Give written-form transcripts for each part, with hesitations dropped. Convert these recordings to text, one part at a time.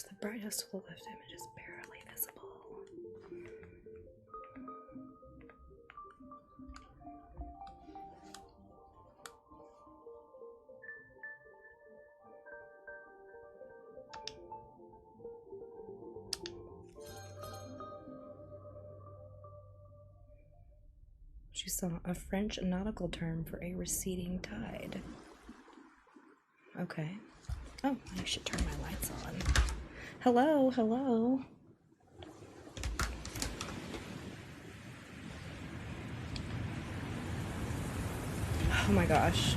The brightest full left image is barely visible. She saw a French nautical term for a receding tide. Okay. Oh, I should turn my lights on. Hello, hello. Oh my gosh.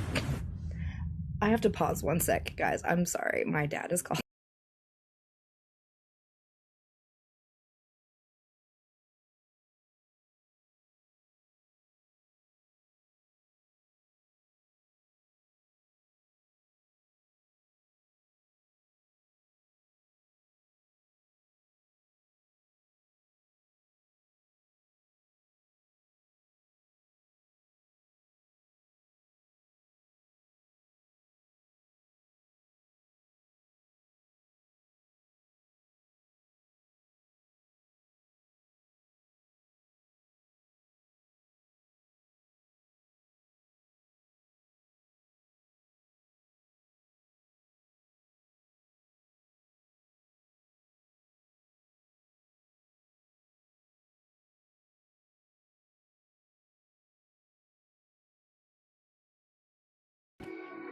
I have to pause 1 sec, guys. I'm sorry. My dad is calling.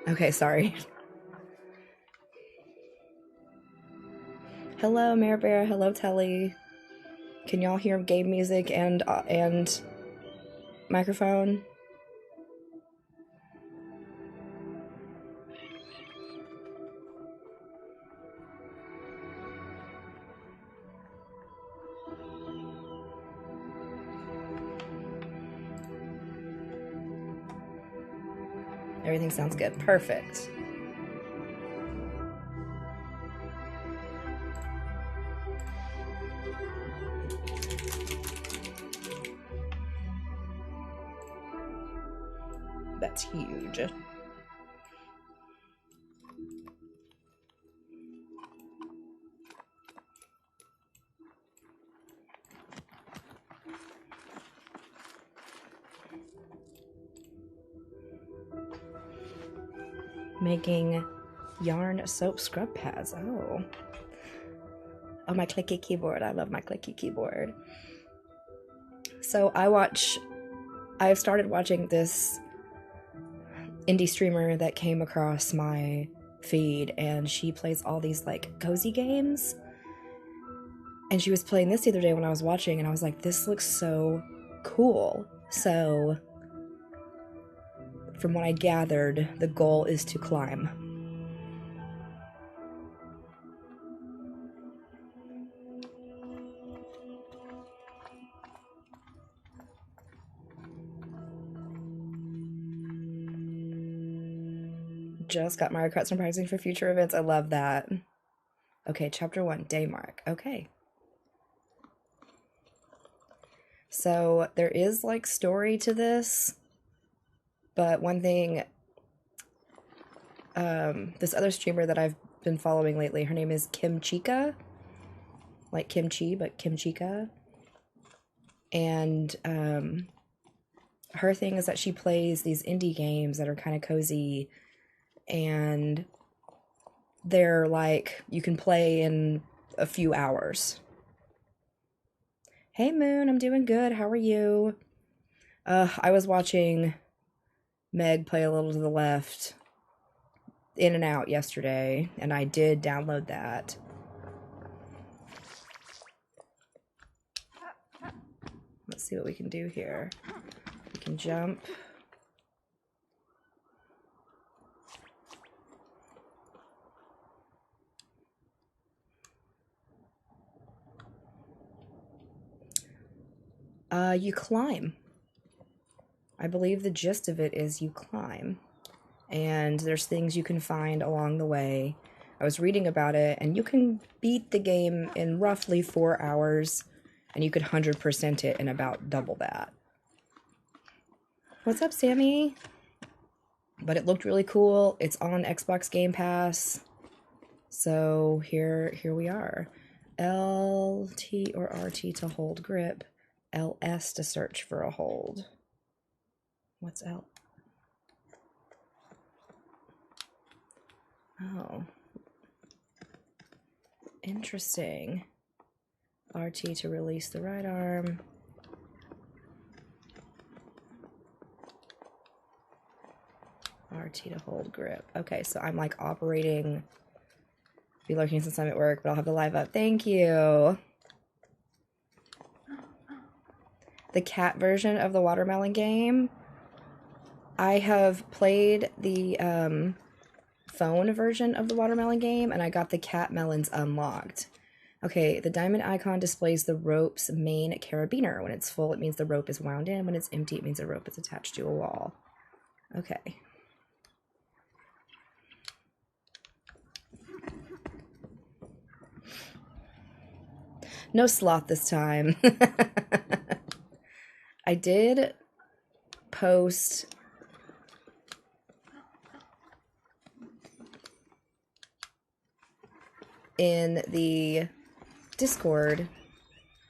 Okay, sorry. Hello, Mare Bear. Hello, Telly. Can y'all hear game music and microphone? Everything sounds good. Perfect. That's huge. Making yarn soap scrub pads. Oh, my clicky keyboard. I love my clicky keyboard. So I've started watching this indie streamer that came across my feed, and she plays all these like cozy games. And she was playing this the other day when I was watching, and I was like, this looks so cool. So from what I gathered, the goal is to climb. Just got Mario Kart practicing for future events. I love that. Okay, chapter 1, day mark. Okay. So there is like story to this, but one thing, this other streamer that I've been following lately, her name is Kim Chica, like kimchi, but Kim Chica. And her thing is that she plays these indie games that are kind of cozy, and they're like, you can play in a few hours. Hey Moon, I'm doing good. How are you? I was watching Meg play A Little to the Left In and Out yesterday, and I did download that. Let's see what we can do here. We can jump. You climb. I believe the gist of it is you climb. And there's things you can find along the way. I was reading about it, and you can beat the game in roughly 4 hours, and you could 100% it in about double that. What's up, Sammy? But it looked really cool. It's on Xbox Game Pass. So here we are. LT or RT to hold grip. LS to search for a hold. What's L? Oh. Interesting. RT to release the right arm. RT to hold grip. Okay, so I'm like operating. Be lurking since I'm at work, but I'll have the live up. Thank you. The cat version of the watermelon game. I have played the phone version of the watermelon game, and I got the cat melons unlocked. Okay, the diamond icon displays the rope's main carabiner. When it's full, it means the rope is wound in. When it's empty, it means the rope is attached to a wall. Okay. No sloth this time. I did post in the Discord,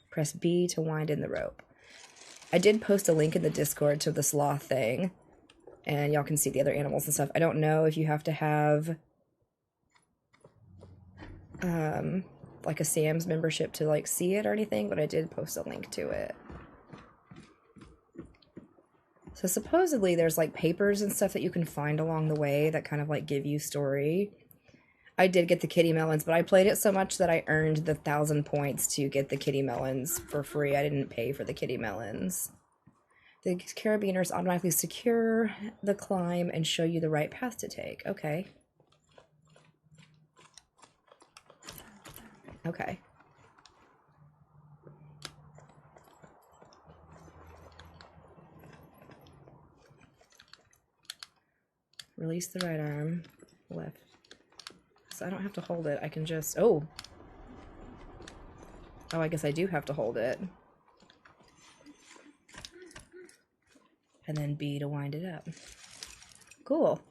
press B to wind in the rope. I did post a link in the Discord to the sloth thing, and y'all can see the other animals and stuff. I don't know if you have to have like a Sam's membership to like see it or anything, but I did post a link to it. So supposedly there's like papers and stuff that you can find along the way that kind of like give you story. I did get the kitty melons, but I played it so much that I earned the 1,000 points to get the kitty melons for free. I didn't pay for the kitty melons. The carabiners automatically secure the climb and show you the right path to take. Okay. Okay. Release the right arm, left. So I don't have to hold it. I can just, oh. Oh, I guess I do have to hold it. And then B to wind it up. Cool.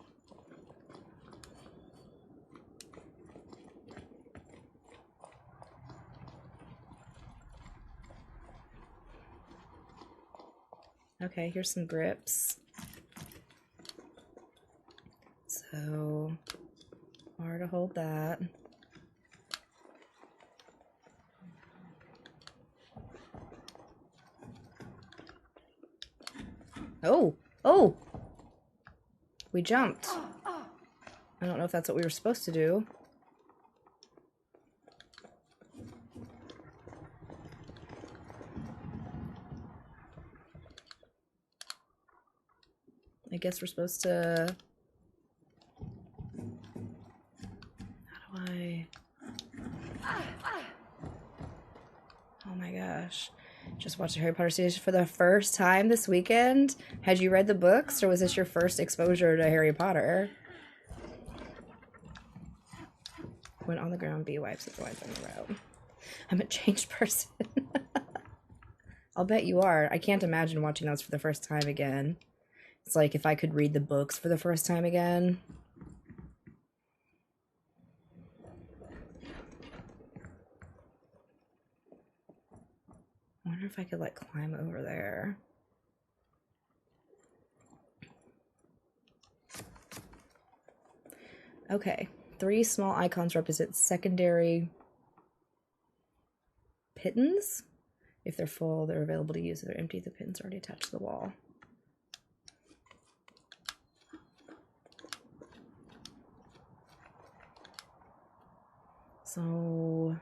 Okay, here's some grips. So, R to hold that. Oh! Oh! We jumped. I don't know if that's what we were supposed to do. I guess we're supposed to... How do I... Oh my gosh. Just watched the Harry Potter series for the first time this weekend. Had you read the books, or was this your first exposure to Harry Potter? When on the ground, B wipes it, wipes on the road. I'm a changed person. I'll bet you are. I can't imagine watching those for the first time again. It's like if I could read the books for the first time again. I wonder if I could like climb over there. Okay, 3 small icons represent secondary pittons. If they're full, they're available to use. If they're empty, the pitons are already attached to the wall. So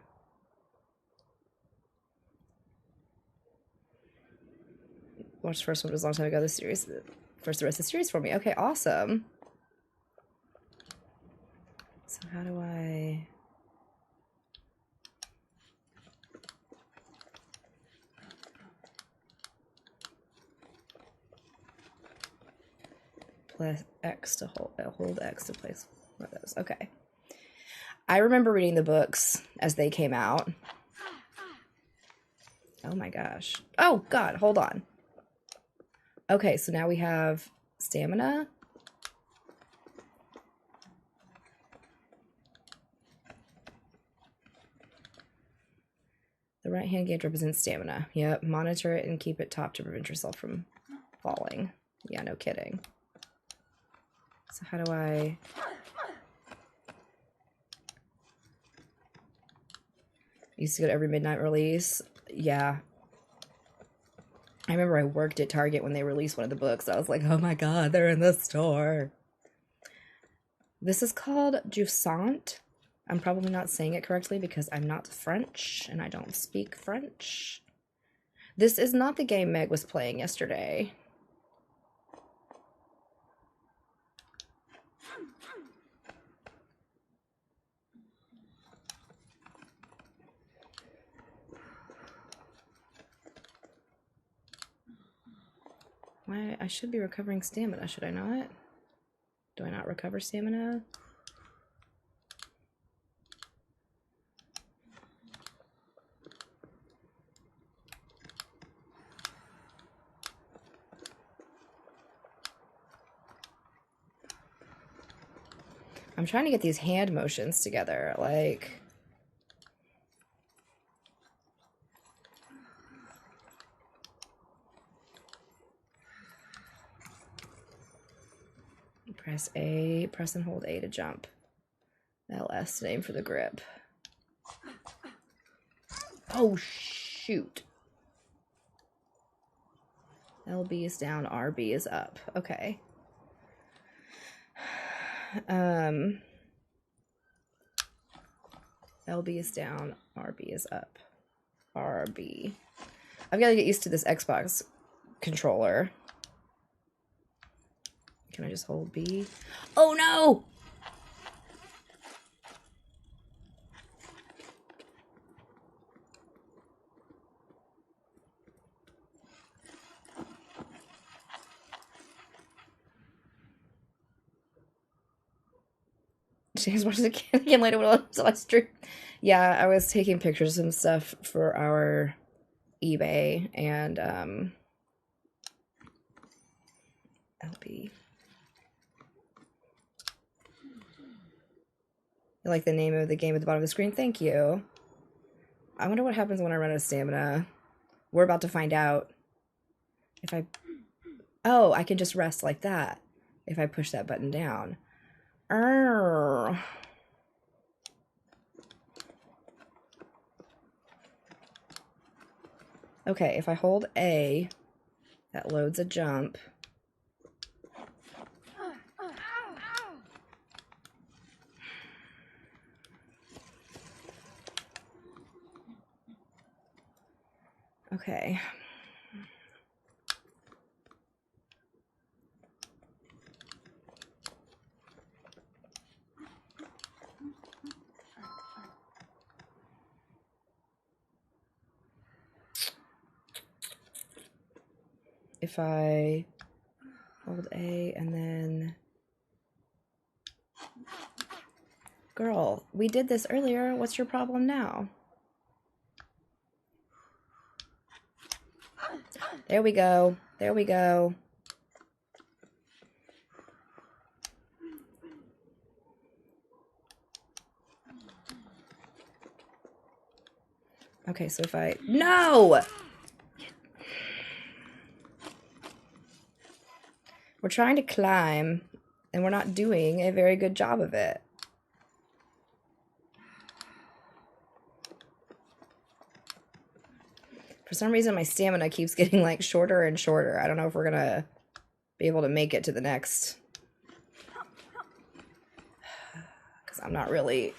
watched the first one, it was a long time ago. The series, first the rest of the series for me. Okay, awesome. So how do I... Press X to hold X to place one of those. Okay. I remember reading the books as they came out. Oh my gosh. Oh God, hold on. Okay, so now we have stamina. The right hand gauge represents stamina. Yep, monitor it and keep it top to prevent yourself from falling. Yeah, no kidding. So how do I... Used to go to every midnight release. Yeah. I remember I worked at Target when they released one of the books. I was like, oh my god, they're in the store. This is called Jusant. I'm probably not saying it correctly because I'm not French and I don't speak French. This is not the game Meg was playing yesterday. Why? I should be recovering stamina, should I not? Do I not recover stamina? I'm trying to get these hand motions together, like... Press A, press and hold A to jump. LS, name for the grip. Oh, shoot. LB is down, RB is up. Okay. LB is down, RB is up. RB. I've got to get used to this Xbox controller. Can I just hold B? Oh no! James watches it again later when I stream. Yeah, I was taking pictures and stuff for our eBay and LB. You like the name of the game at the bottom of the screen? Thank you. I wonder what happens when I run out of stamina. We're about to find out. If I... Oh, I can just rest like that if I push that button down. Okay, if I hold A, that loads a jump. Okay. If I hold A and then... Girl, we did this earlier. What's your problem now? There we go. There we go. Okay, so if I... No! We're trying to climb, and we're not doing a very good job of it. For some reason, my stamina keeps getting, like, shorter and shorter. I don't know if we're gonna be able to make it to the next... Because I'm not really...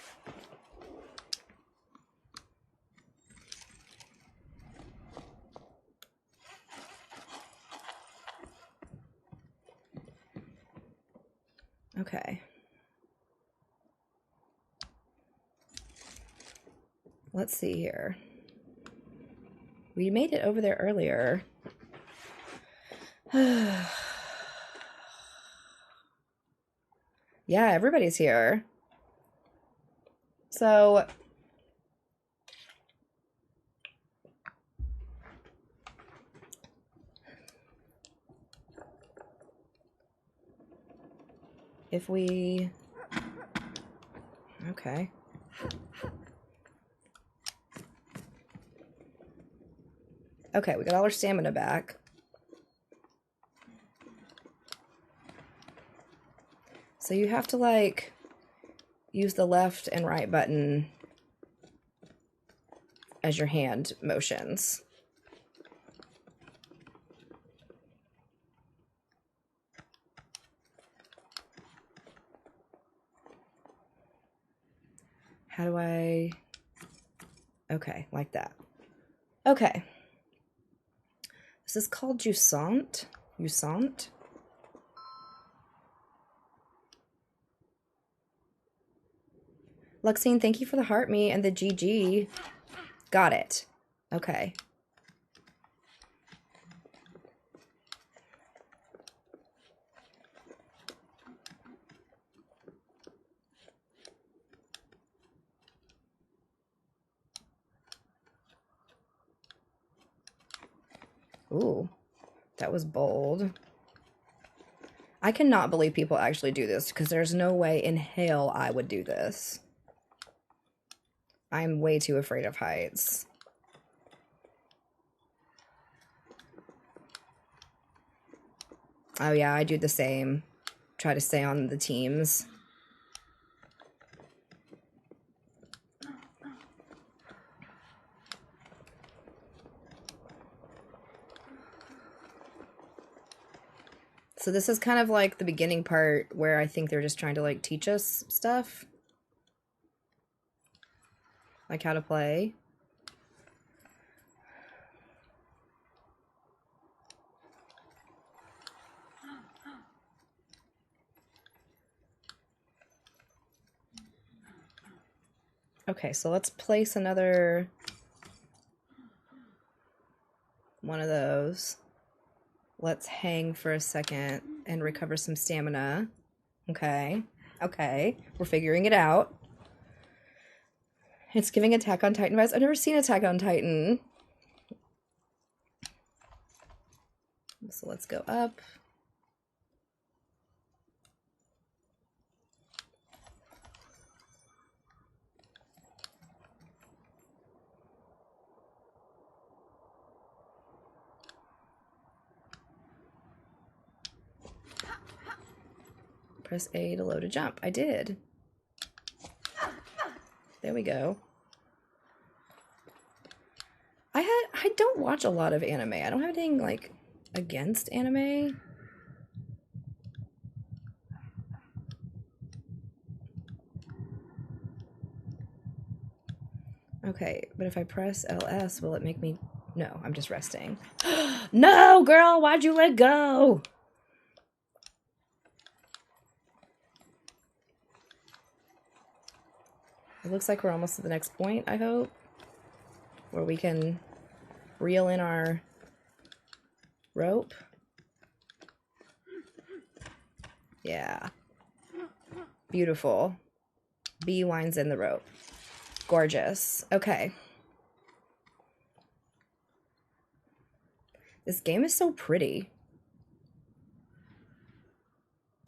Okay. Let's see here. We made it over there earlier. Yeah, everybody's here. So... If we... Okay. Okay, we got all our stamina back. So you have to, like, use the left and right button as your hand motions. How do I... Okay, like that. Okay. This is called Jusant. Jusant. Luxine, thank you for the heart me and the GG. Got it. Okay. Ooh, that was bold. I cannot believe people actually do this because there's no way in hell I would do this. I'm way too afraid of heights. Oh yeah, I do the same. Try to stay on the teams. So this is kind of like the beginning part where I think they're just trying to like teach us stuff. Like how to play. Okay, so let's place another one of those. Let's hang for a second and recover some stamina. Okay. Okay. We're figuring it out. It's giving Attack on Titan vibes. I've never seen Attack on Titan. So let's go up. Press A to load a jump. I did. There we go. I don't watch a lot of anime. I don't have anything like against anime. Okay, but if I press LS, will it make me... No, I'm just resting. No, girl, why'd you let go? It looks like we're almost at the next point, I hope. Where we can reel in our rope. Yeah. Beautiful. Bee winds in the rope. Gorgeous. Okay. This game is so pretty.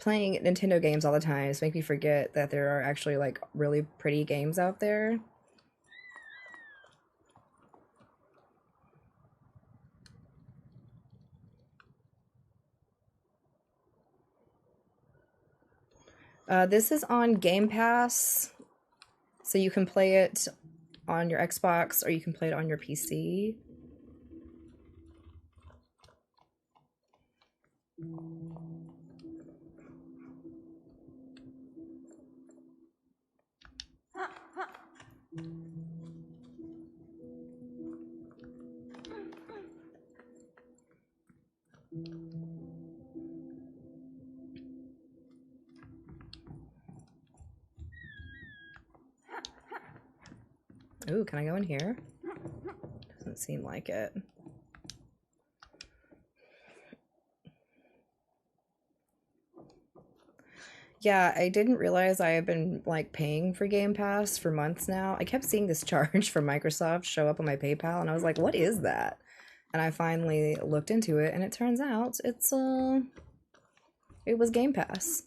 Playing Nintendo games all the time just make me forget that there are actually like really pretty games out there. This is on Game Pass, so you can play it on your Xbox or you can play it on your PC. Ooh, can I go in here? Doesn't seem like it. Yeah, I didn't realize I have been like paying for Game Pass for months now. I kept seeing this charge from Microsoft show up on my PayPal and I was like, what is that? And I finally looked into it and it turns out it was Game Pass.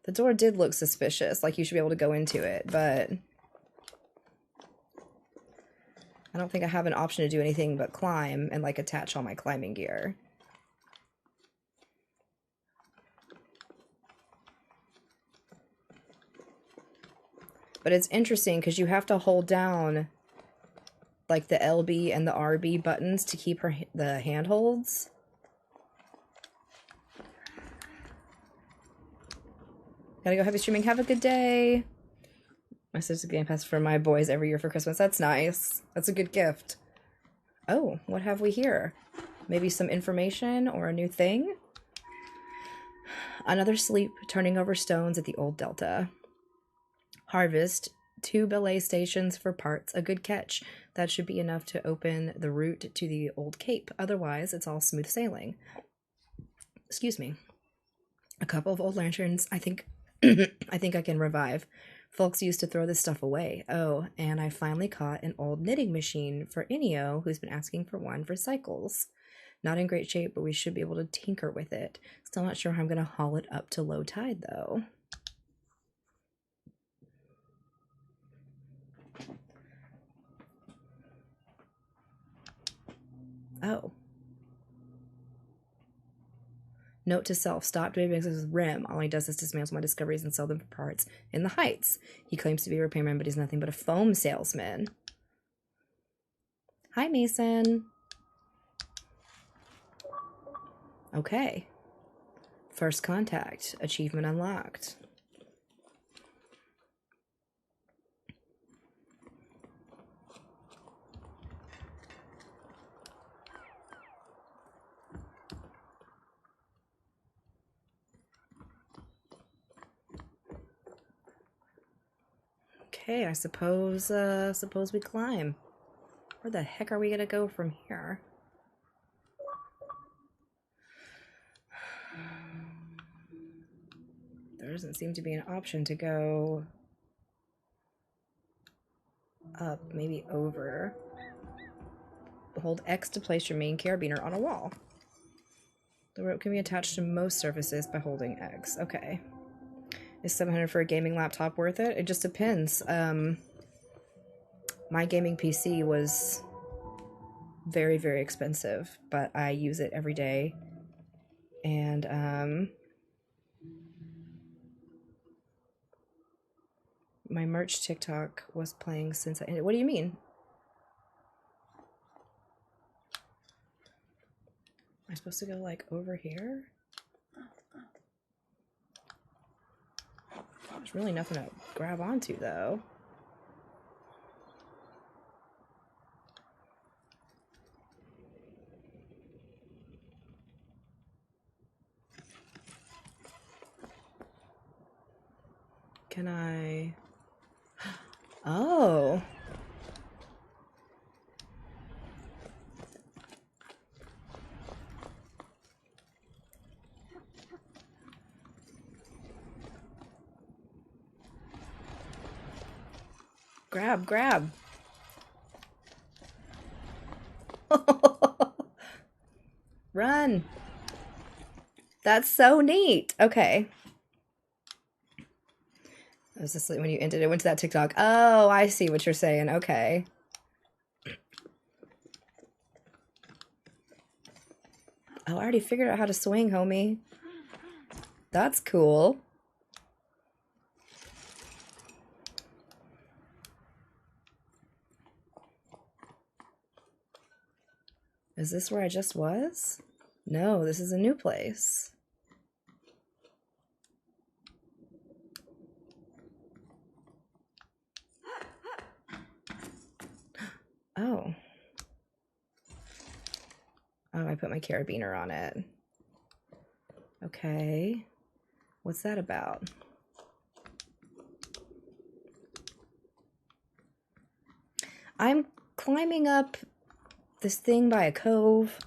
The door did look suspicious, like you should be able to go into it, but I don't think I have an option to do anything but climb and like attach all my climbing gear. But it's interesting because you have to hold down like the LB and the RB buttons to keep the handholds. Gotta go, happy streaming. Have a good day. My sister's getting passed for my boys every year for Christmas. That's nice. That's a good gift. Oh, what have we here? Maybe some information or a new thing? Another sleep, turning over stones at the old Delta. Harvest, 2 belay stations for parts. A good catch. That should be enough to open the route to the old Cape. Otherwise, it's all smooth sailing. Excuse me. A couple of old lanterns. I think I can revive. Folks used to throw this stuff away. Oh, and I finally caught an old knitting machine for Inio, who's been asking for one for cycles. Not in great shape, but we should be able to tinker with it. Still not sure how I'm going to haul it up to low tide, though. Oh. Note to self, stop doing business with Rim. All he does is dismantle my discoveries and sell them for parts in the Heights. He claims to be a repairman, but he's nothing but a foam salesman. Hi, Mason. Okay. First contact. Achievement unlocked. Okay, I suppose we climb. Where the heck are we gonna go from here? There doesn't seem to be an option to go up, maybe over. Hold X to place your main carabiner on a wall. The rope can be attached to most surfaces by holding X. Okay. Is $700 for a gaming laptop worth it? It just depends. My gaming PC was very, very expensive, but I use it every day. And my merch TikTok was playing since I ended. What do you mean? Am I supposed to go like over here? There's really nothing to grab onto though. Can I? Oh. Grab, grab. Run. That's so neat. Okay. I was asleep when you ended it. Went to that TikTok. Oh, I see what you're saying. Okay. Oh, I already figured out how to swing, homie. That's cool. Is this where I just was? No, this is a new place. Oh. Oh, I put my carabiner on it. Okay. What's that about? I'm climbing up this thing by a cove.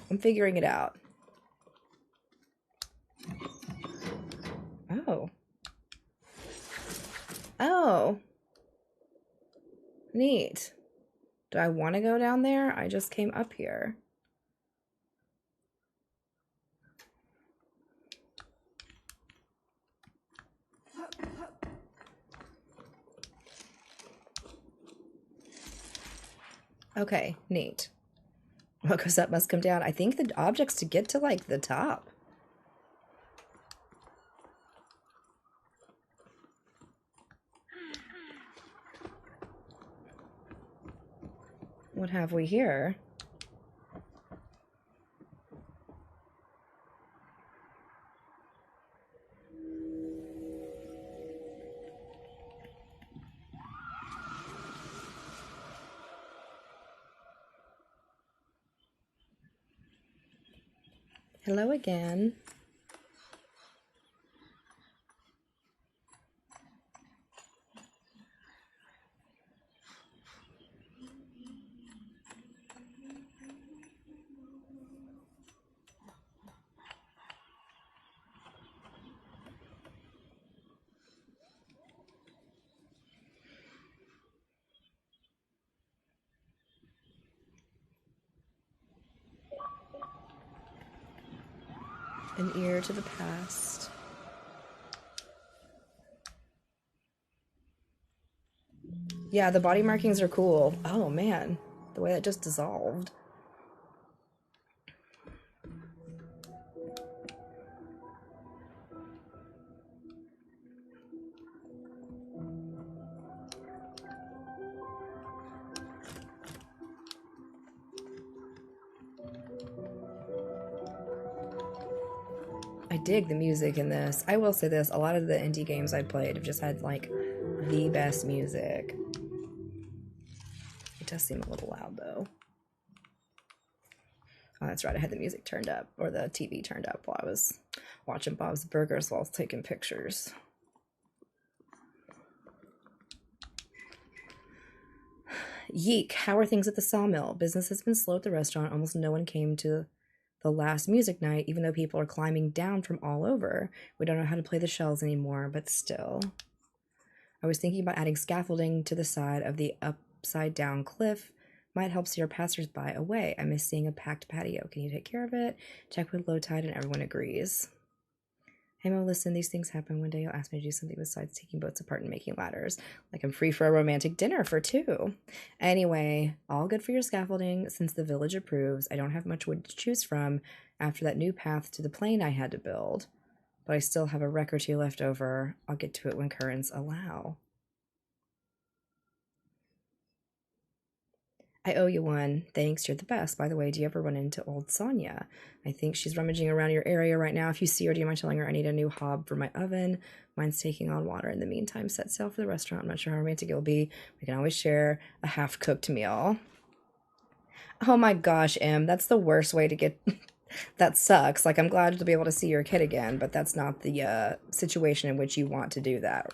I'm figuring it out. Oh. Oh. Neat. Do I want to go down there? I just came up here. Okay, neat. What goes up must come down. I think the object's to get to, like, the top. What have we here? Hello again. An ear to the past. Yeah, the body markings are cool. Oh man, the way that just dissolved. I dig the music in this. I will say this, a lot of the indie games I played have just had, like, the best music. It does seem a little loud, though. Oh, that's right, I had the music turned up, or the TV turned up while I was watching Bob's Burgers while I was taking pictures. Yeek, how are things at the sawmill? Business has been slow at the restaurant. Almost no one came to the last music night, even though people are climbing down from all over. We don't know how to play the shells anymore, but still. I was thinking about adding scaffolding to the side of the upside down cliff. Might help steer passersby away. I miss seeing a packed patio. Can you take care of it? Check with low tide and everyone agrees. Hey Mo, listen, these things happen. One day you'll ask me to do something besides taking boats apart and making ladders. Like I'm free for a romantic dinner for two. Anyway, all good for your scaffolding. Since the village approves, I don't have much wood to choose from after that new path to the plain I had to build. But I still have a wreck or two left over. I'll get to it when currents allow. I owe you one. Thanks, you're the best. By the way, do you ever run into old Sonia? I think she's rummaging around your area right now. If you see her, do you mind telling her I need a new hob for my oven? Mine's taking on water. In the meantime, set sail for the restaurant. I'm not sure how romantic it'll be. We can always share a half-cooked meal. Oh my gosh, Em, that's the worst way to get... That sucks. Like, I'm glad to be able to see your kid again, but that's not the situation in which you want to do that.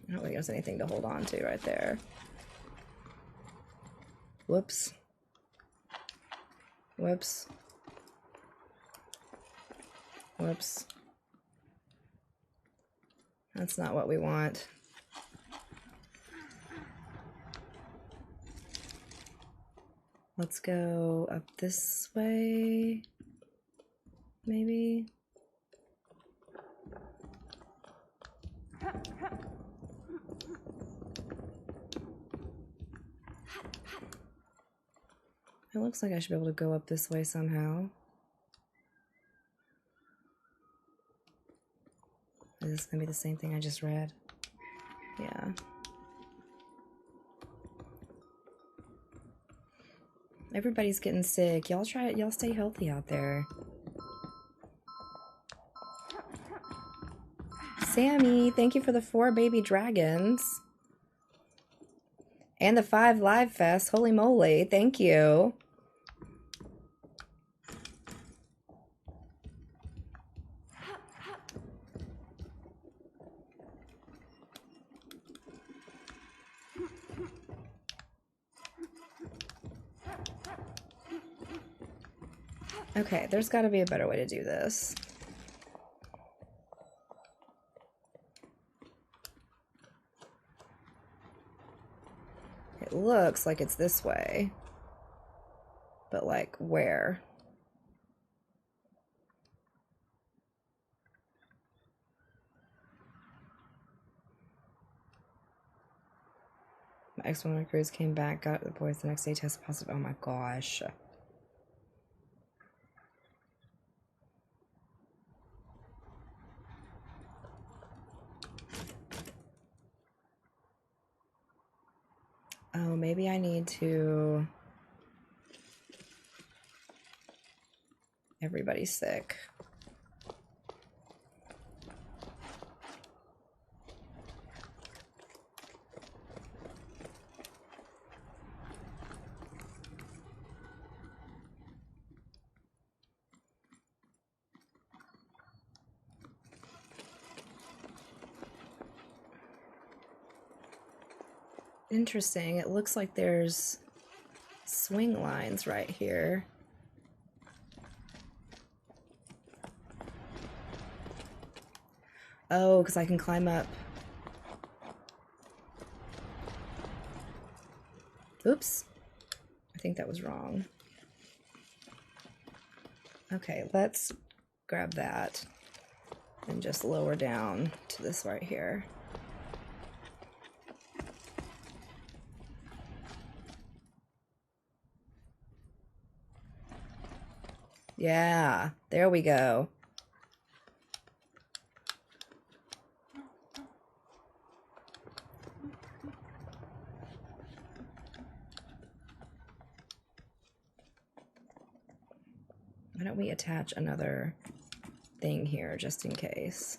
I don't think there's anything to hold on to right there. Whoops. Whoops. Whoops. That's not what we want. Let's go up this way, maybe. It looks like I should be able to go up this way somehow. Is this gonna be the same thing I just read? Yeah. Everybody's getting sick. Y'all try it. Y'all stay healthy out there. Sammy, thank you for the 4 baby dragons. And the 5 live fest. Holy moly. Thank you. Okay, there's got to be a better way to do this. It looks like it's this way. But like, where? My ex on my cruise came back, got the boys the next day, tested positive. Oh my gosh. Oh, maybe I need to... Everybody's sick. Interesting. It looks like there's swing lines right here. Oh, because I can climb up. Oops. I think that was wrong. Okay, let's grab that and just lower down to this right here. Yeah, there we go. Why don't we attach another thing here just in case?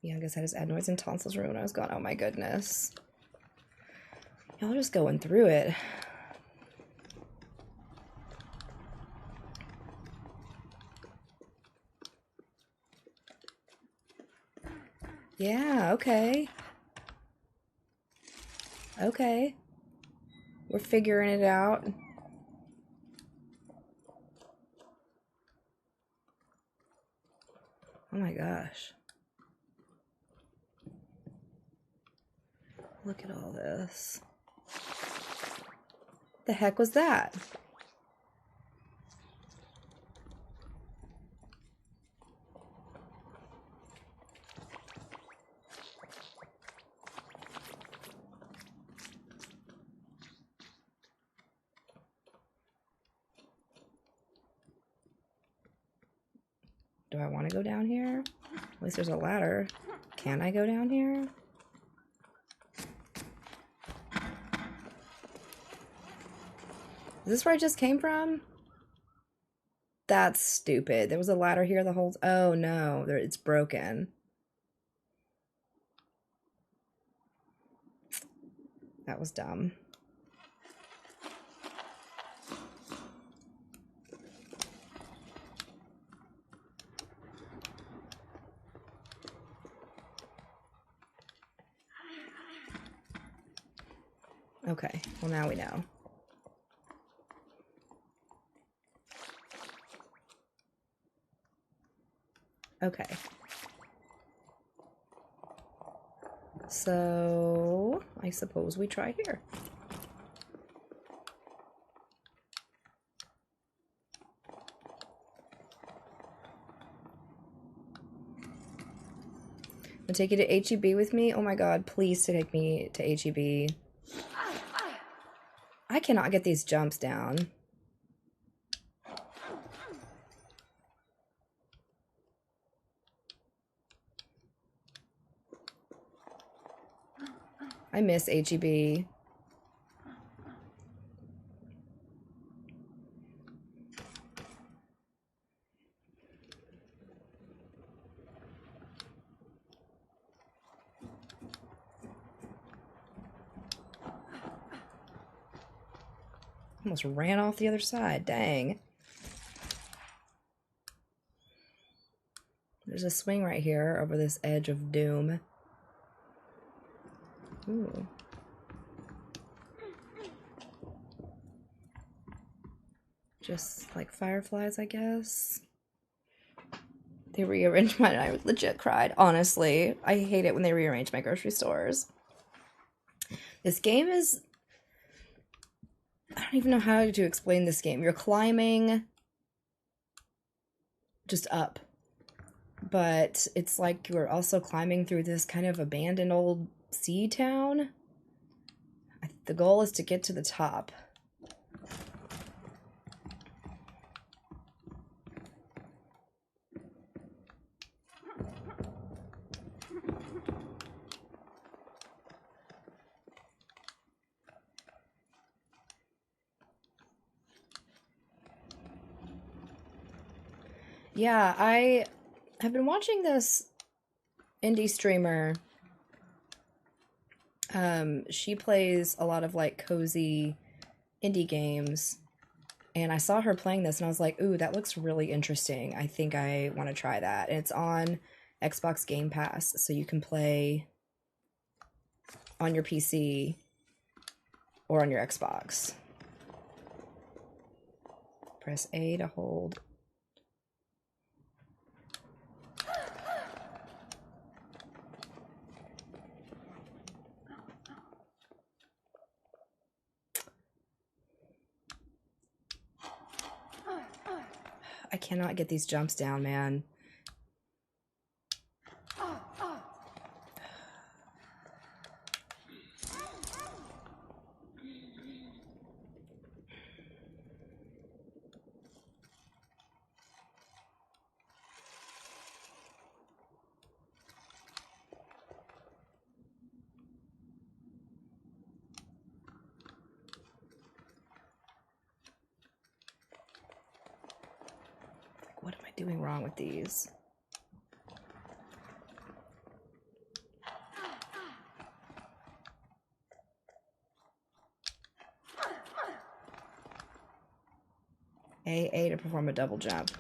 Yeah, I guess I just adenoids and tonsils room when I was gone. Oh my goodness. Y'all just going through it. Yeah, okay. Okay. We're figuring it out. Oh my gosh. Look at all this. The heck was that? Do I want to go down here? At least there's a ladder. Can I go down here? Is this where I just came from? That's stupid. There was a ladder here the whole... Oh no, it's broken. That was dumb. Okay, well now we know. Okay. So, I suppose we try here. I'll take you to HEB with me? Oh my god, please take me to HEB. I cannot get these jumps down. I miss HEB. Almost ran off the other side, dang. There's a swing right here over this edge of doom. Ooh. just like fireflies, I guess. They rearranged mine and I legit cried. Honestly, I hate it when they rearrange my grocery stores. This game is... I don't even know how to explain this game. You're climbing just up. But it's like you're also climbing through this kind of abandoned old sea town. The goal is to get to the top. Yeah, I have been watching this indie streamer. She plays a lot of like cozy indie games, and I saw her playing this and I was like, ooh, that looks really interesting. I think I want to try that. And it's on Xbox Game Pass, so you can play on your PC or on your Xbox. Press A to hold. I cannot get these jumps down, man. What am I doing wrong with these? A to perform a double jump.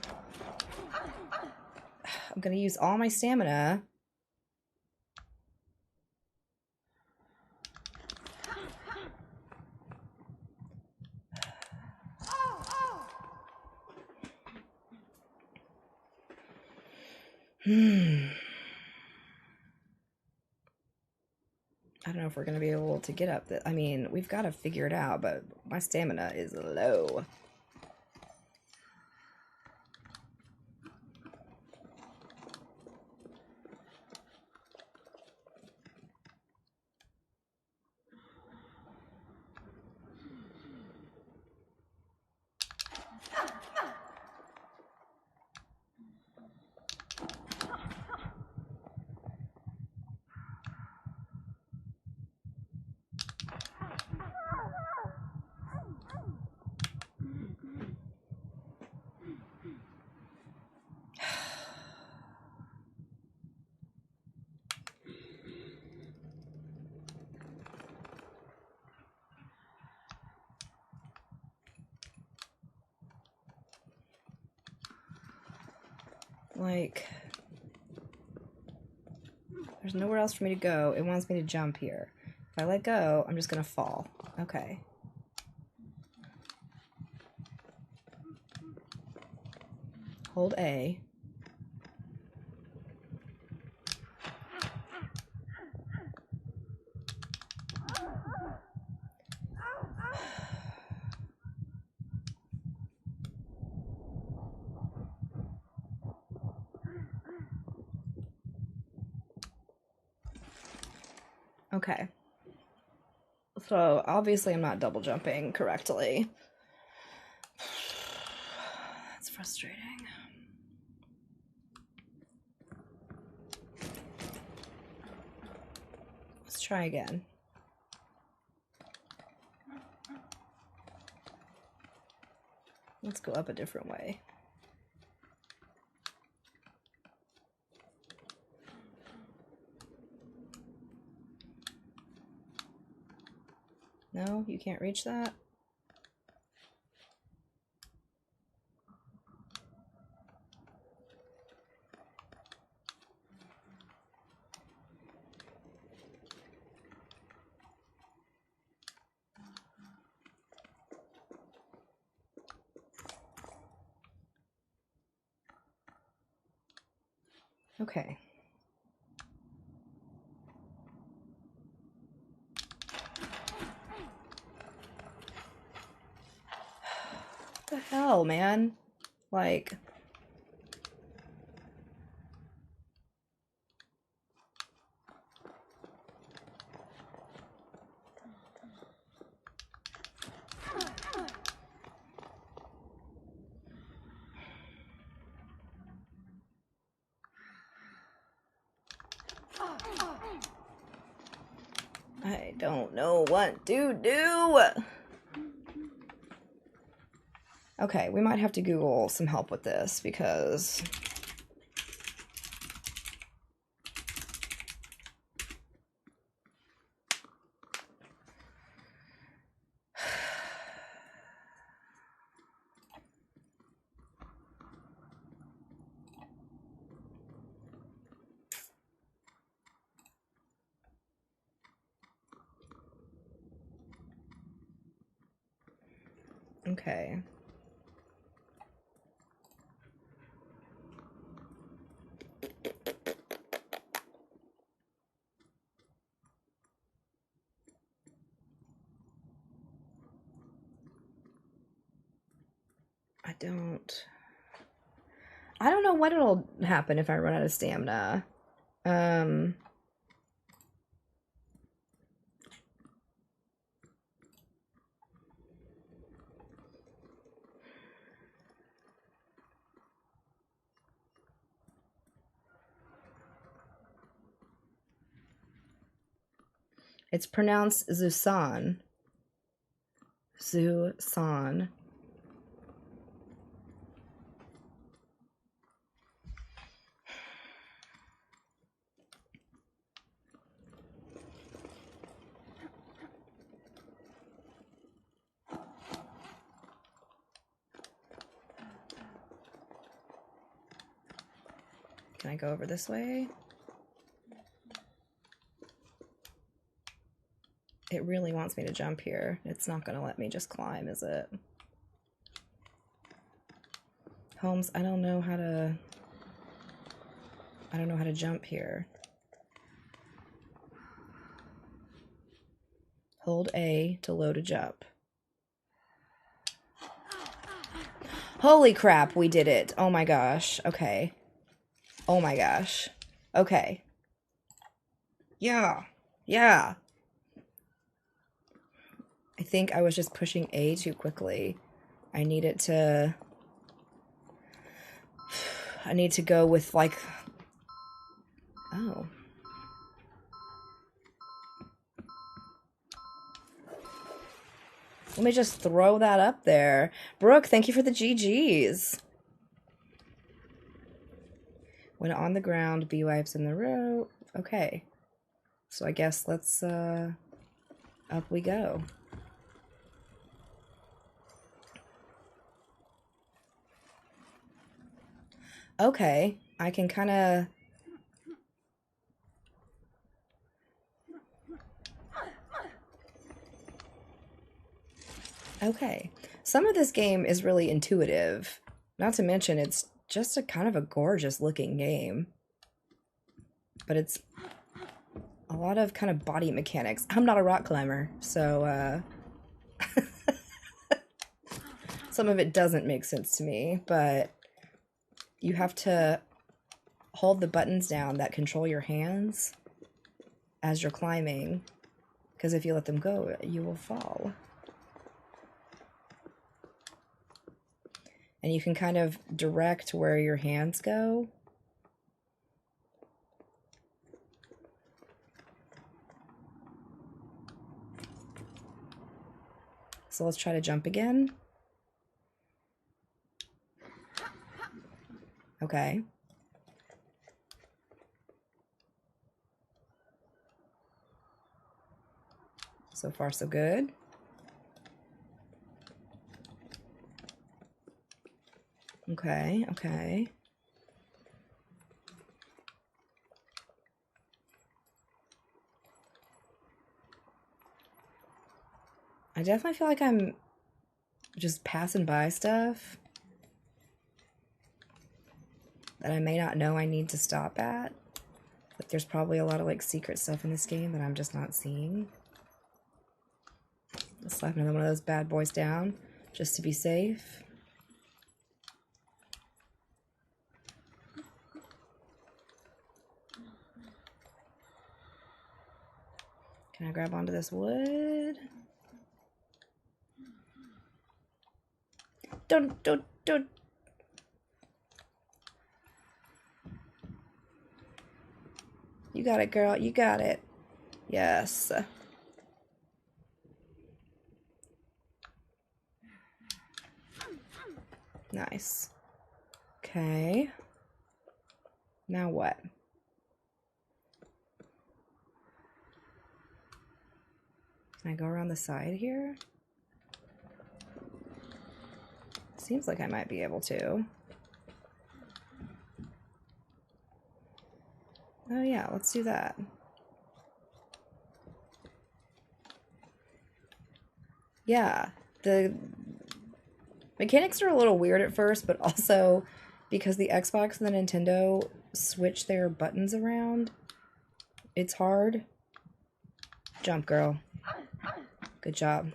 I'm gonna use all my stamina. I don't know if we're gonna be able to get up. I mean, we've got to figure it out, but my stamina is low. Like, there's nowhere else for me to go. It wants me to jump here. If I let go, I'm just gonna fall. Okay. Hold A. Okay. So, obviously I'm not double jumping correctly. That's frustrating. Let's try again. Let's go up a different way. No, you can't reach that? Okay. What the hell, man? Like... I don't know what to do. Okay, we might have to Google some help with this because... Okay. I don't know what it'll happen if I run out of stamina. It's pronounced Zusan. Zusan. Can I go over this way? It really wants me to jump here. It's not gonna let me just climb, is it? Holmes, I don't know how to jump here. Hold A to load a jump. Holy crap, we did it. Oh my gosh. Okay. Oh my gosh. Okay. Yeah. Yeah. I think I was just pushing A too quickly. I need to go with like... Oh. Let me just throw that up there. Brooke, thank you for the GGs. When on the ground, B wipes in the row. Okay. So I guess let's, up we go. Okay. I can kind of... Okay. Some of this game is really intuitive. Not to mention, it's just a kind of a gorgeous looking game. But it's a lot of kind of body mechanics. I'm not a rock climber, so some of it doesn't make sense to me, but you have to hold the buttons down that control your hands as you're climbing, because if you let them go, you will fall. And you can kind of direct where your hands go. So let's try to jump again. Okay. So far, so good. Okay, okay. I definitely feel like I'm just passing by stuff. that I may not know I need to stop at. But there's probably a lot of like secret stuff in this game that I'm just not seeing. Let's slap another one of those bad boys down just to be safe. Can I grab onto this wood? Don't. You got it, girl. You got it. Yes. Nice. Okay. Now what? Can I go around the side here? Seems like I might be able to. Oh yeah, let's do that. Yeah, the mechanics are a little weird at first, but also because the Xbox and the Nintendo switch their buttons around, it's hard. Jump, girl. Good job.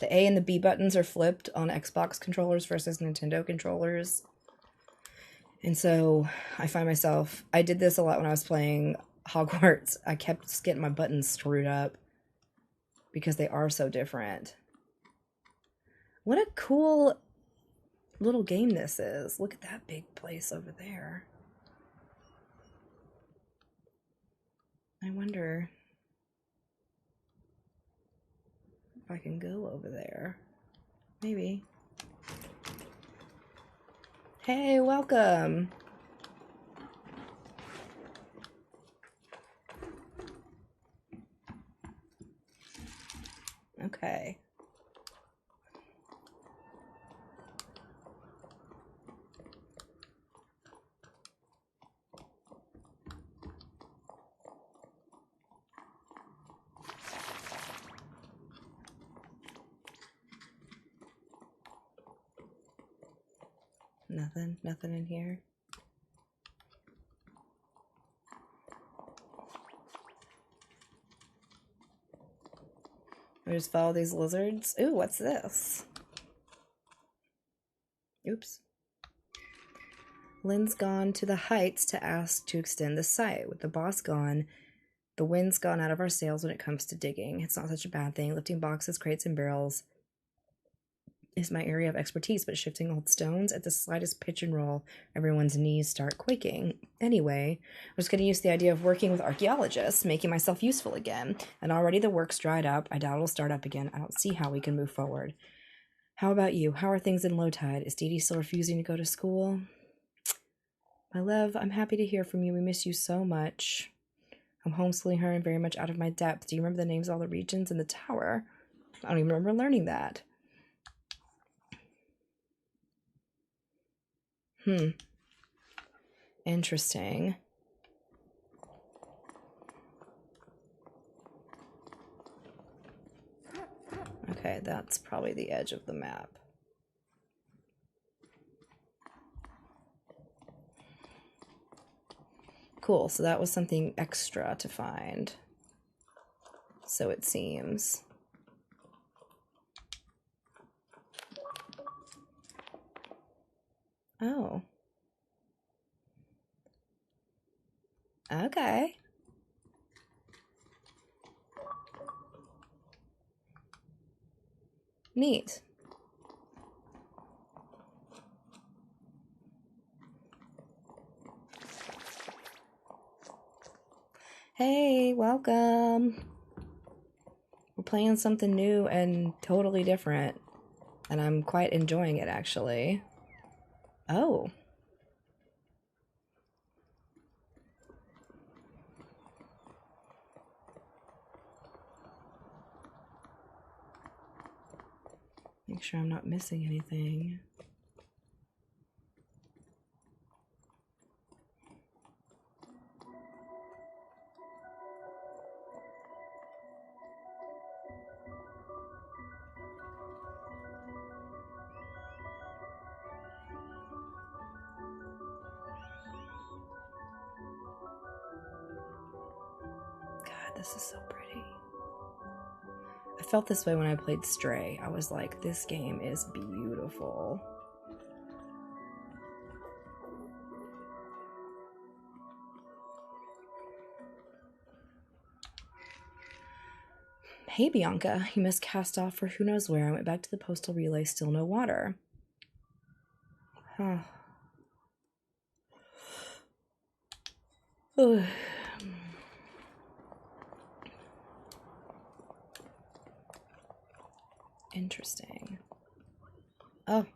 The A and the B buttons are flipped on Xbox controllers versus Nintendo controllers. And so I find myself, I did this a lot when I was playing Hogwarts. I kept just getting my buttons screwed up because they are so different. What a cool little game this is. Look at that big place over there. I wonder if I can go over there. Maybe. Hey, welcome. Okay. Nothing in here. I just follow these lizards. Ooh, what's this? Oops. Lynn's gone to the heights to ask to extend the site. With the boss gone, the wind's gone out of our sails when it comes to digging. It's not such a bad thing. Lifting boxes, crates, and barrels is my area of expertise, but shifting old stones at the slightest pitch and roll, everyone's knees start quaking. Anyway, I was going to use the idea of working with archaeologists, making myself useful again, and already the work's dried up. I doubt it'll start up again. I don't see how we can move forward. How about you? How are things in Low Tide? Is Dee Dee still refusing to go to school? My love, I'm happy to hear from you. We miss you so much. I'm homeschooling her and very much out of my depth. Do you remember the names of all the regions in the tower? I don't even remember learning that. Interesting. Okay, that's probably the edge of the map. Cool, so that was something extra to find. So it seems. Oh. Okay. Neat. Hey, welcome. We're playing something new and totally different, and I'm quite enjoying it, actually. Oh. Make sure I'm not missing anything. this is so pretty. I felt this way when I played Stray. I was like, this game is beautiful. Hey, Bianca, you must cast off for who knows where. I went back to the postal relay, still no water. Huh. Ugh. Interesting. Oh.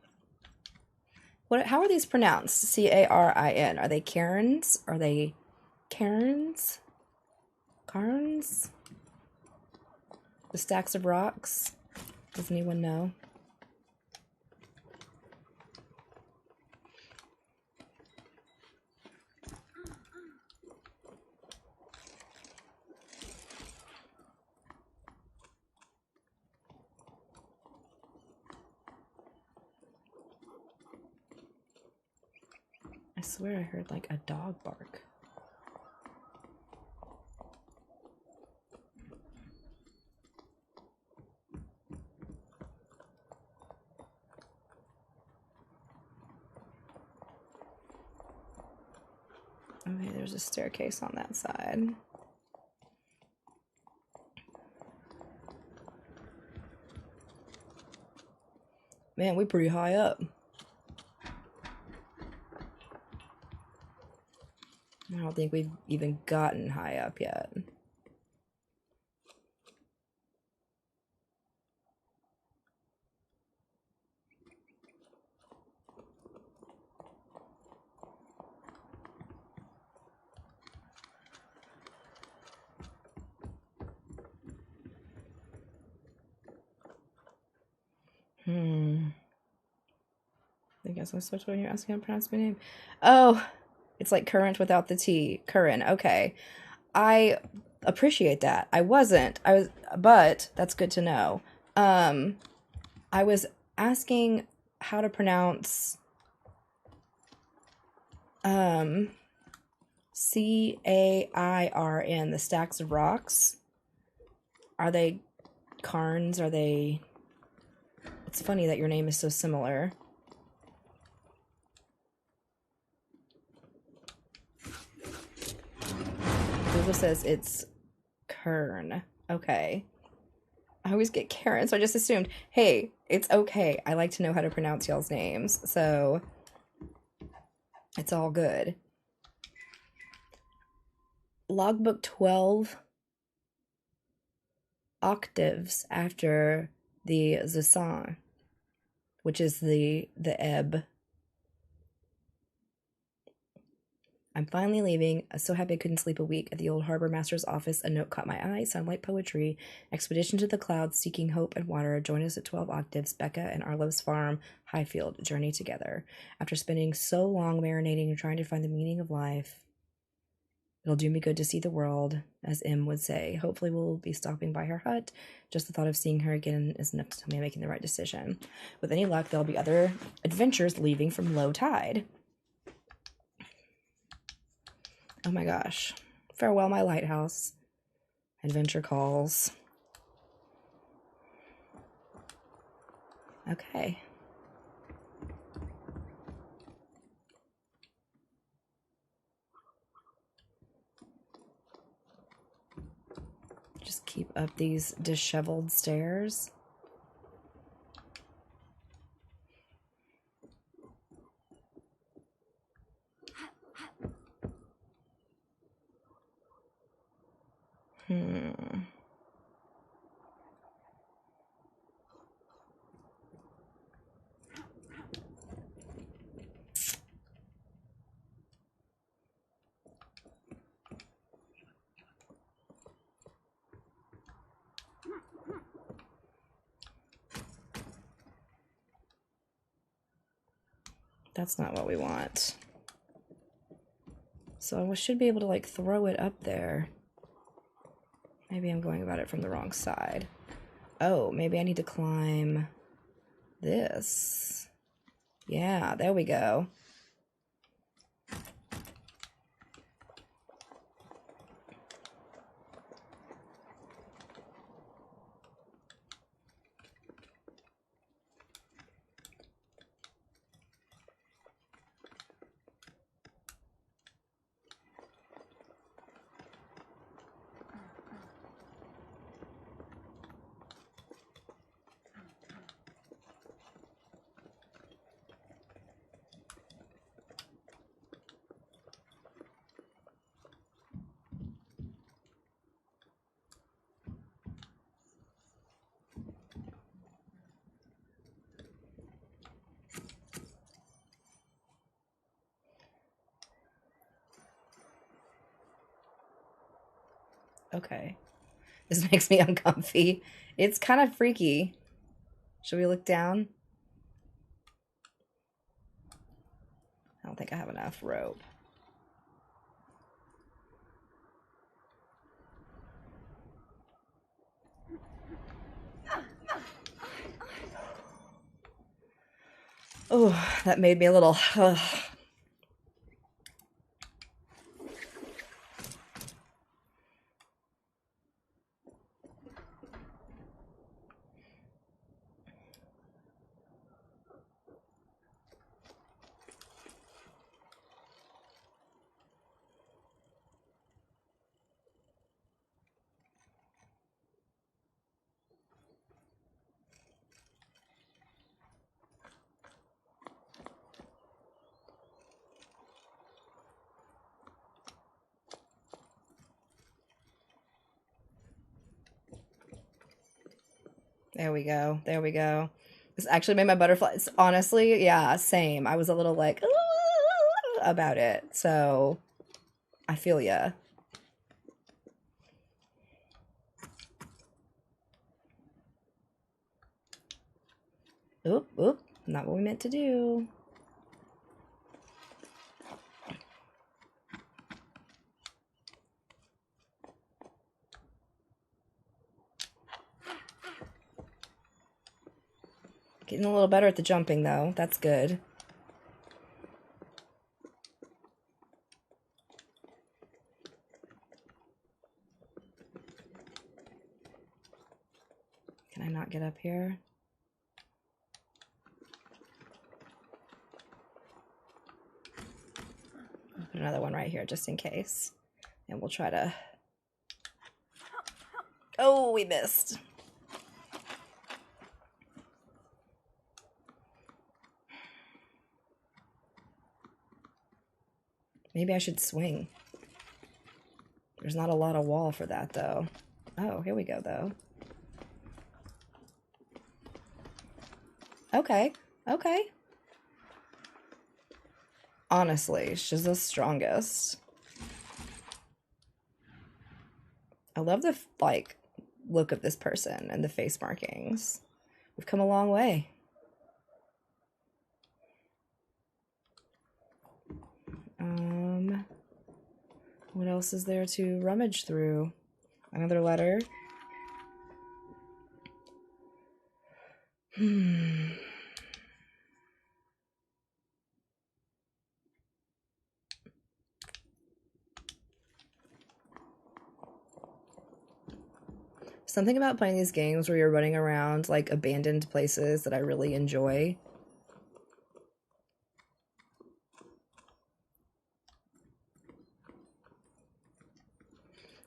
What? How are these pronounced? C-A-R-I-N. Are they Karens? Are they Karens? Carns? The stacks of rocks? Does anyone know? I swear I heard like a dog bark. Okay, there's a staircase on that side. Man, we're pretty high up. I don't think we've even gotten high up yet. I guess I switched when you're asking how to pronounce my name. Oh, it's like current without the T. Curran. Okay. I appreciate that. I was, but that's good to know. I was asking how to pronounce C-A-I-R-N, the stacks of rocks. Are they Carns? Are they... It's funny that your name is so similar. Google says it's Kern. Okay. I always get Karen, so I just assumed, hey, it's okay. I like to know how to pronounce y'all's names, so it's all good. Logbook 12 octaves after the Jusant, which is the ebb. I'm finally leaving. I'm so happy I couldn't sleep a week. At the old harbor master's office, a note caught my eye. Sound like poetry. Expedition to the clouds, seeking hope and water. Join us at 12 octaves. Becca and Arlo's farm, Highfield, journey together. After spending so long marinating and trying to find the meaning of life, it'll do me good to see the world, as M would say. Hopefully we'll be stopping by her hut. Just the thought of seeing her again is enough to tell me I'm making the right decision. With any luck, there'll be other adventures leaving from low tide. Oh my gosh. Farewell, my lighthouse. Adventure calls. Okay. Just keep up these disheveled stairs. That's not what we want. So I should be able to like throw it up there. Maybe I'm going about it from the wrong side. Oh, maybe I need to climb this. Yeah, there we go. Okay. This makes me uncomfy. It's kind of freaky. Should we look down? I don't think I have enough rope. Oh, that made me a little... There we go. There we go. This actually made my butterflies. Honestly, yeah, same. I was a little like about it. So I feel ya. Oop, oop. Not what we meant to do. Getting a little better at the jumping, though. That's good. Can I not get up here? I'll put another one right here just in case. And we'll try to... Oh, we missed. Maybe I should swing. There's not a lot of wall for that, though. Oh, here we go, though. Okay, okay. Honestly, she's the strongest. I love the, like, look of this person and the face markings. We've come a long way. What else is there to rummage through? Another letter. Something about playing these games where you're running around like abandoned places that I really enjoy.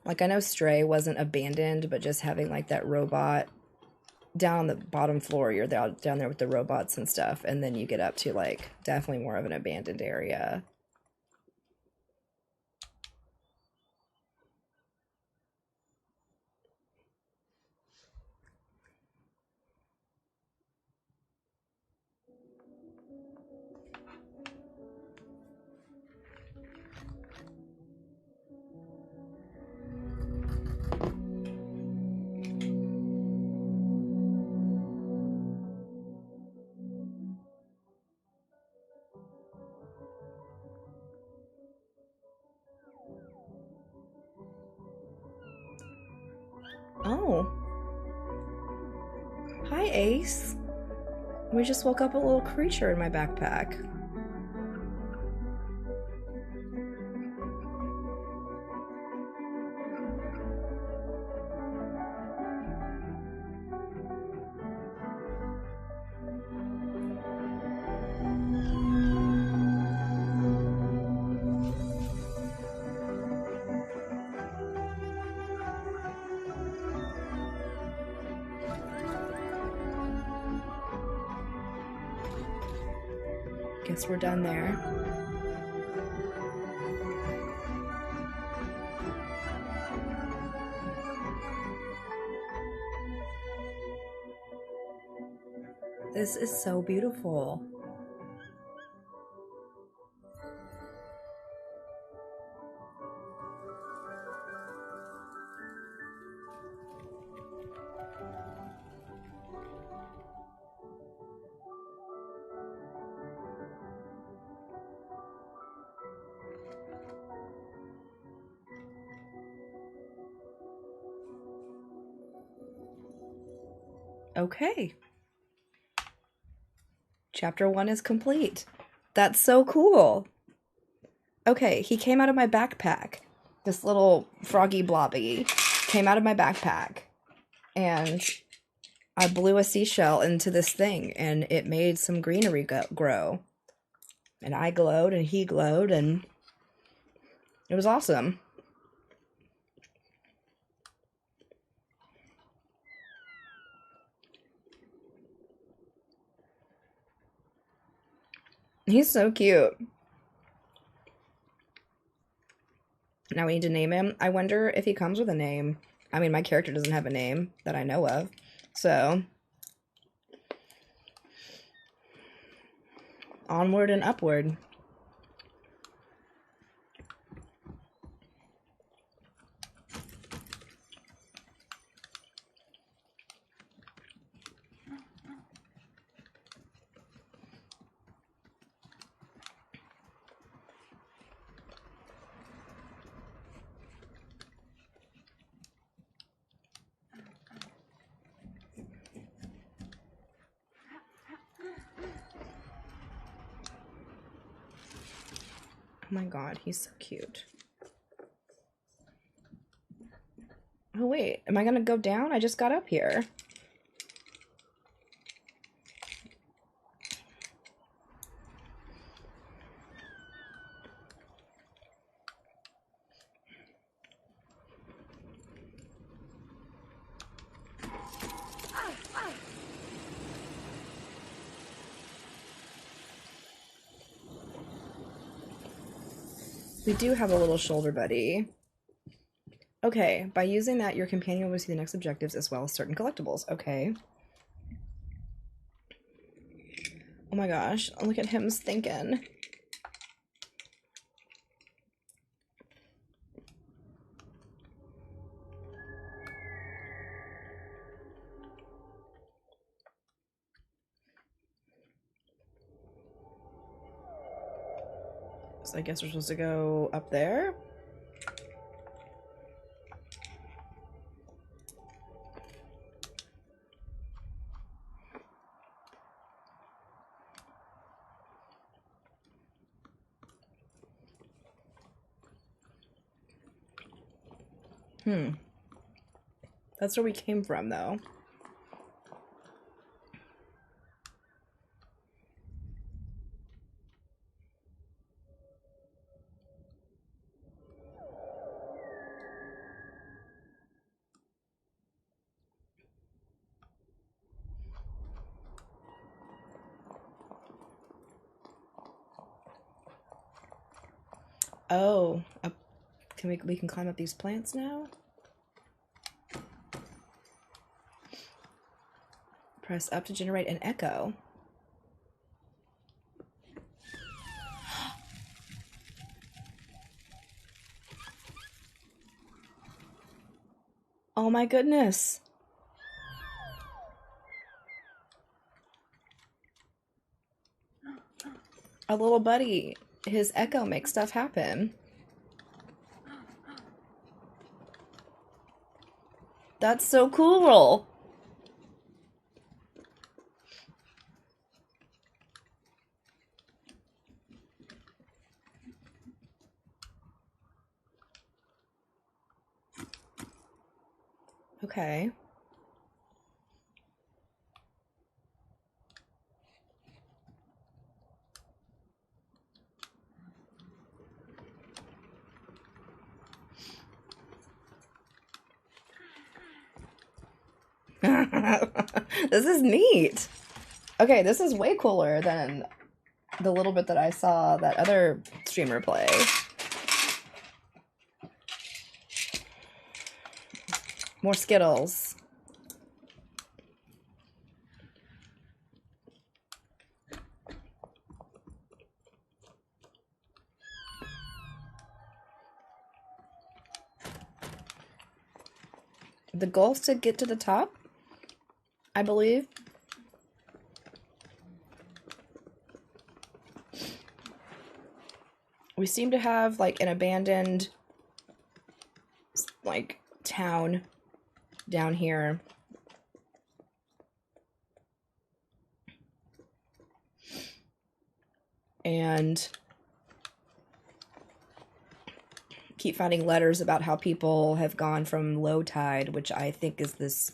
Like, I know Stray wasn't abandoned, but just having like that robot down on the bottom floor, you're down there with the robots and stuff, and then you get up to like definitely more of an abandoned area. Oh. Hi, Ace. We just woke up a little creature in my backpack. Guess we're done there. This is so beautiful. Okay. Chapter 1 is complete. That's so cool. Okay, he came out of my backpack. This little froggy blobby came out of my backpack. And I blew a seashell into this thing, and it made some greenery grow. And I glowed, and he glowed, and it was awesome. He's so cute. Now we need to name him. I wonder if he comes with a name. I mean, my character doesn't have a name that I know of. So, onward and upward. Oh my god, he's so cute. Oh wait, am I gonna go down? I just got up here. We do have a little shoulder buddy. Okay, by using that, your companion will see the next objectives as well as certain collectibles. Okay. Oh my gosh, look at him stinking. So I guess we're supposed to go up there? That's where we came from, though. Oh, we can climb up these plants now? Press up to generate an echo. Oh my goodness. A little buddy. His echo makes stuff happen. That's so cool. Okay. This is neat. Okay, this is way cooler than the little bit that I saw that other streamer play. More Skittles. The goal is to get to the top, I believe. We seem to have like an abandoned like town down here. and keep finding letters about how people have gone from low tide, which I think is this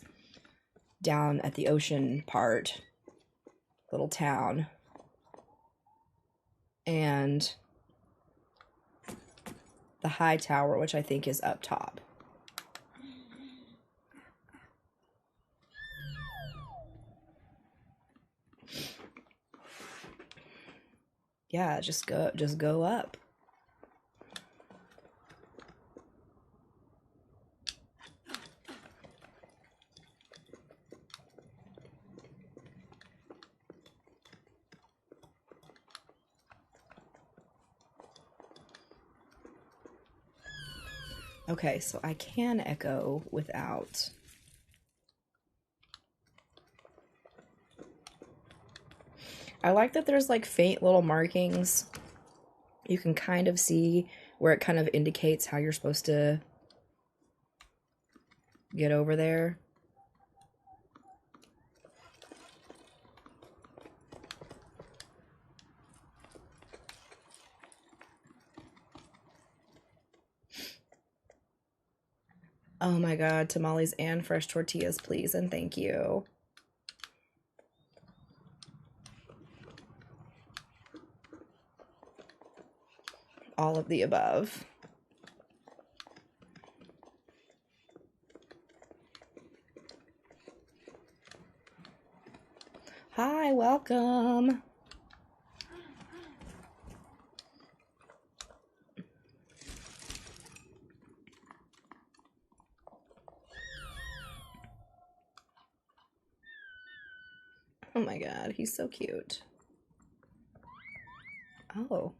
down at the ocean part, little town, and the high tower, which I think is up top. Yeah, just go up. Okay, so I can echo without. I like that there's like faint little markings. You can kind of see where it kind of indicates how you're supposed to get over there. Oh my god, tamales and fresh tortillas, please, and thank you. All of the above. Hi, welcome. Oh my god, he's so cute. Oh.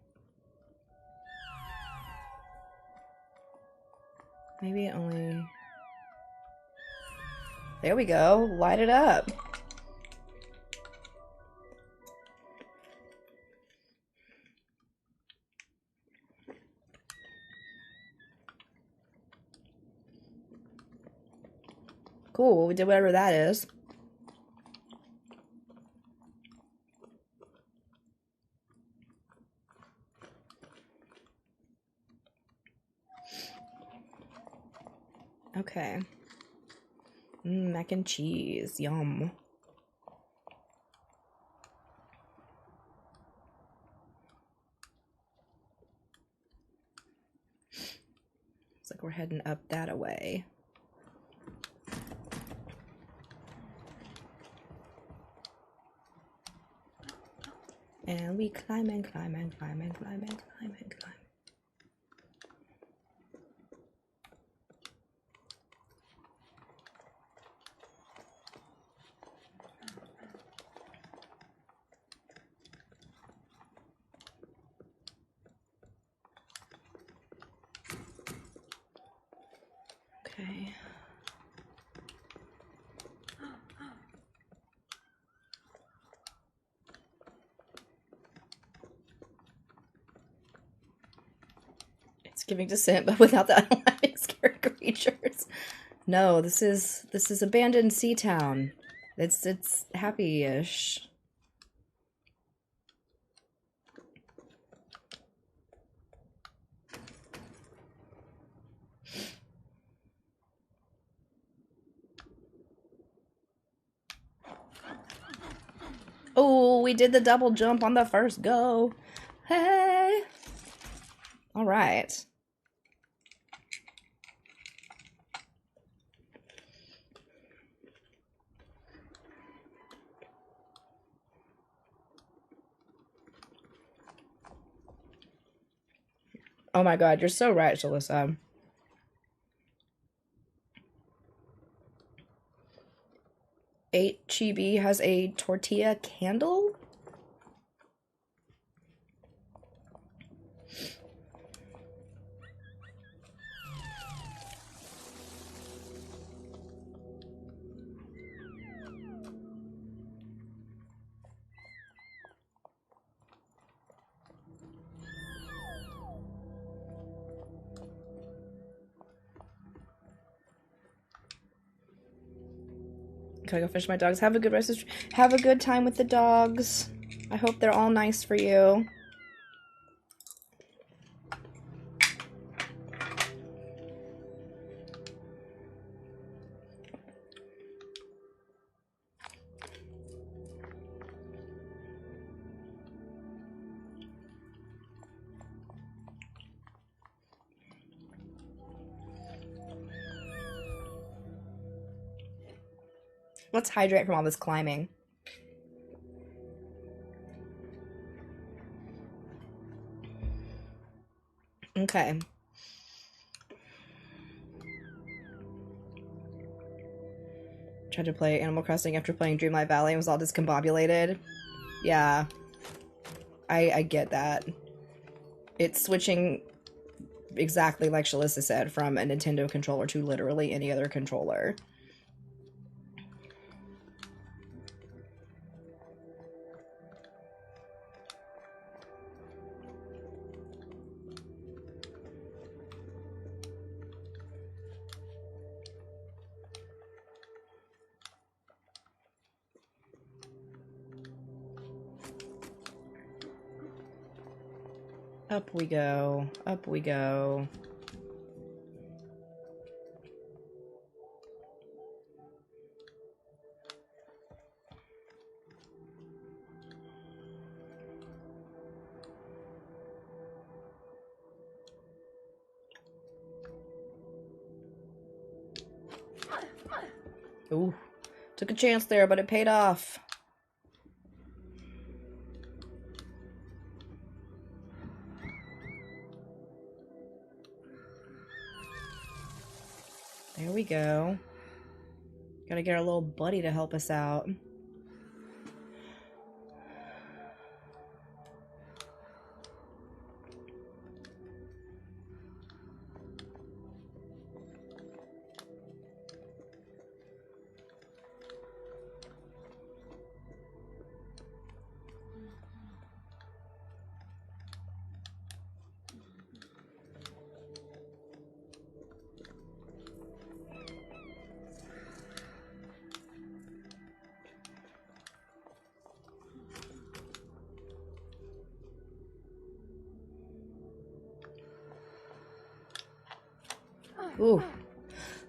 Maybe it only... There we go. Light it up. Cool, we did whatever that is. Okay. Mac and cheese. Yum. Looks like we're heading up that way. And we climb and climb and climb and climb and climb and climb. Okay. It's giving Descent, but without the unlikely scary creatures. No, this is abandoned sea town. It's happy-ish. Oh, we did the double jump on the first go. Hey. All right. Oh my god, you're so right, Shalissa. HEB has a tortilla candle? Gotta go fish my dogs. Have a good rest of... Have a good time with the dogs. I hope they're all nice for you. Let's hydrate from all this climbing. Okay. Tried to play Animal Crossing after playing Dreamlight Valley and was all discombobulated. Yeah. I get that. It's switching exactly like Shalissa said from a Nintendo controller to literally any other controller. Up we go. Up we go. Ooh. Took a chance there, but it paid off. There we go. Gotta get our little buddy to help us out. Ooh.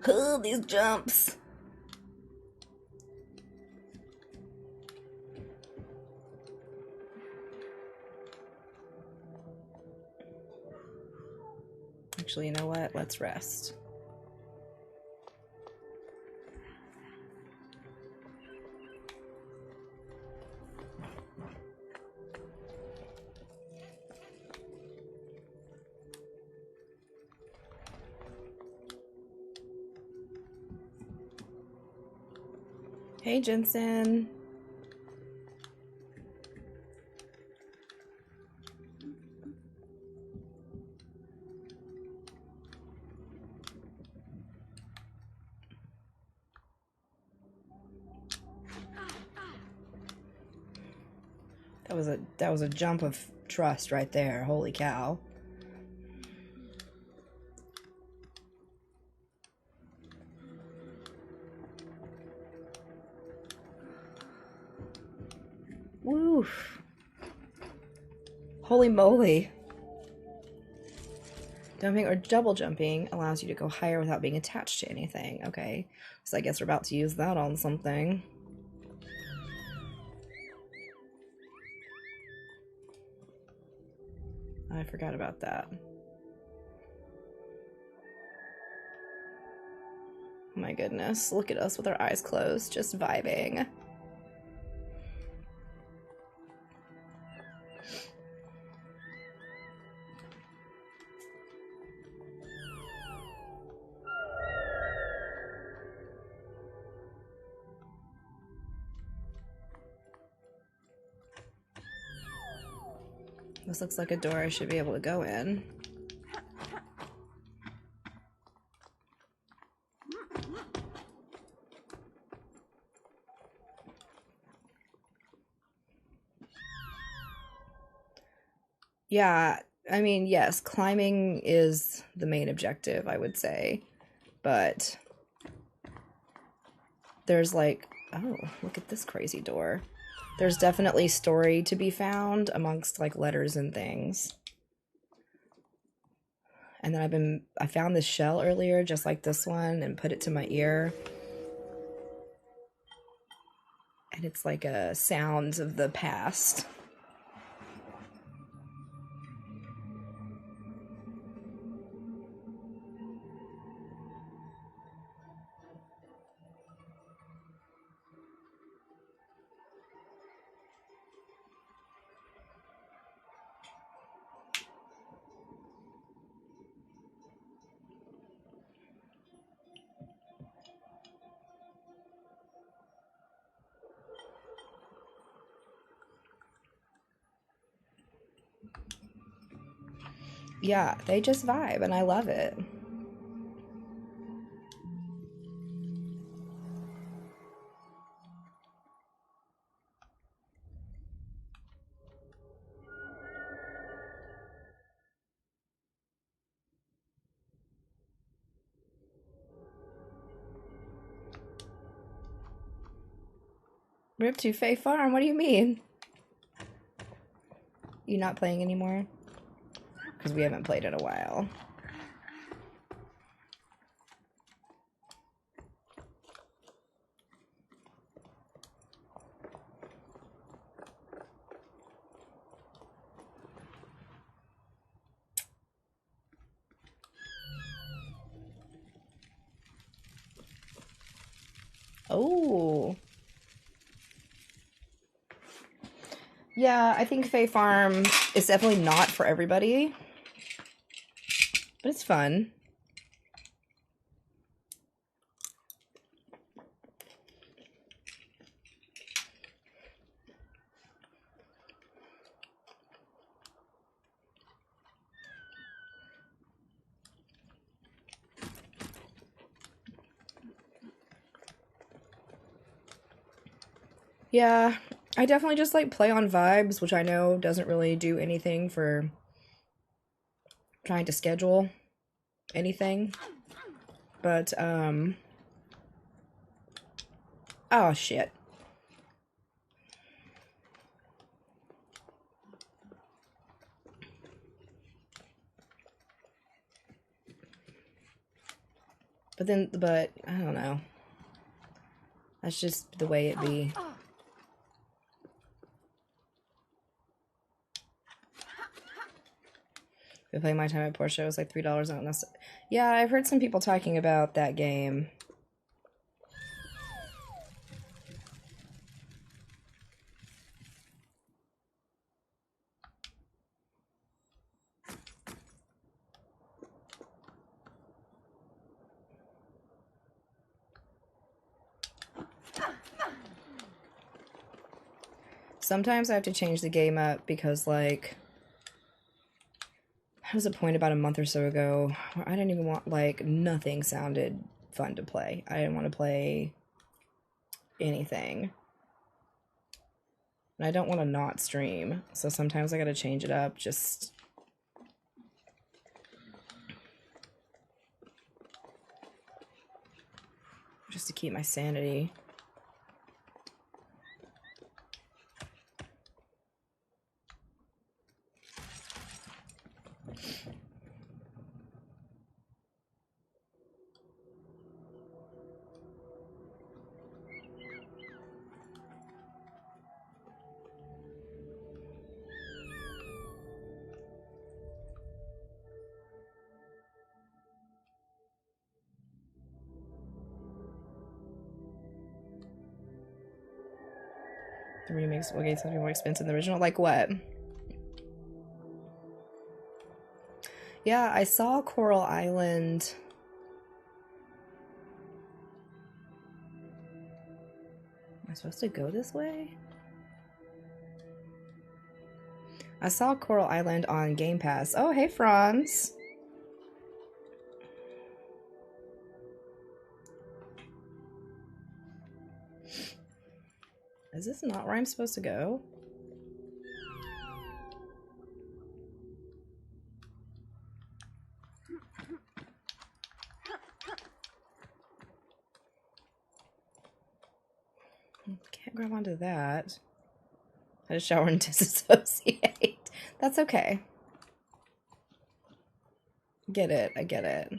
Oh, these jumps. Actually, you know what? Let's rest. Hey, Jensen. That was a jump of trust right there. Holy cow. Woo. Holy moly. Jumping or double jumping allows you to go higher without being attached to anything. Okay. So I guess we're about to use that on something. I forgot about that. Oh my goodness. Look at us with our eyes closed, just vibing. This looks like a door I should be able to go in. Yeah, I mean, yes, climbing is the main objective, I would say. But there's like, oh, look at this crazy door. There's definitely story to be found amongst like letters and things. And then I found this shell earlier, just like this one, and put it to my ear. And it's like a sounds of the past. Yeah, they just vibe, and I love it. Rip to Fae Farm, what do you mean? You not playing anymore? Because we haven't played in a while. Oh. Yeah, I think Fae Farm is definitely not for everybody. But it's fun. Yeah, I definitely just like play on vibes, which I know doesn't really do anything for trying to schedule anything. But, oh shit. But, I don't know. That's just the way it be. Been playing my time at Porsche, it was like $3 on this. Yeah, I've heard some people talking about that game. Sometimes I have to change the game up because, like, there was a point about a month or so ago where I didn't even want, like, nothing sounded fun to play. I didn't want to play anything. And I don't want to not stream, so sometimes I gotta change it up just to keep my sanity. The remakes will get something more expensive than the original. Like what? Yeah, I saw Coral Island. Am I supposed to go this way? I saw Coral Island on Game Pass. Oh, hey, Franz. Is this not where I'm supposed to go? Can't grab onto that. I just shower and disassociate. That's okay. Get it. I get it.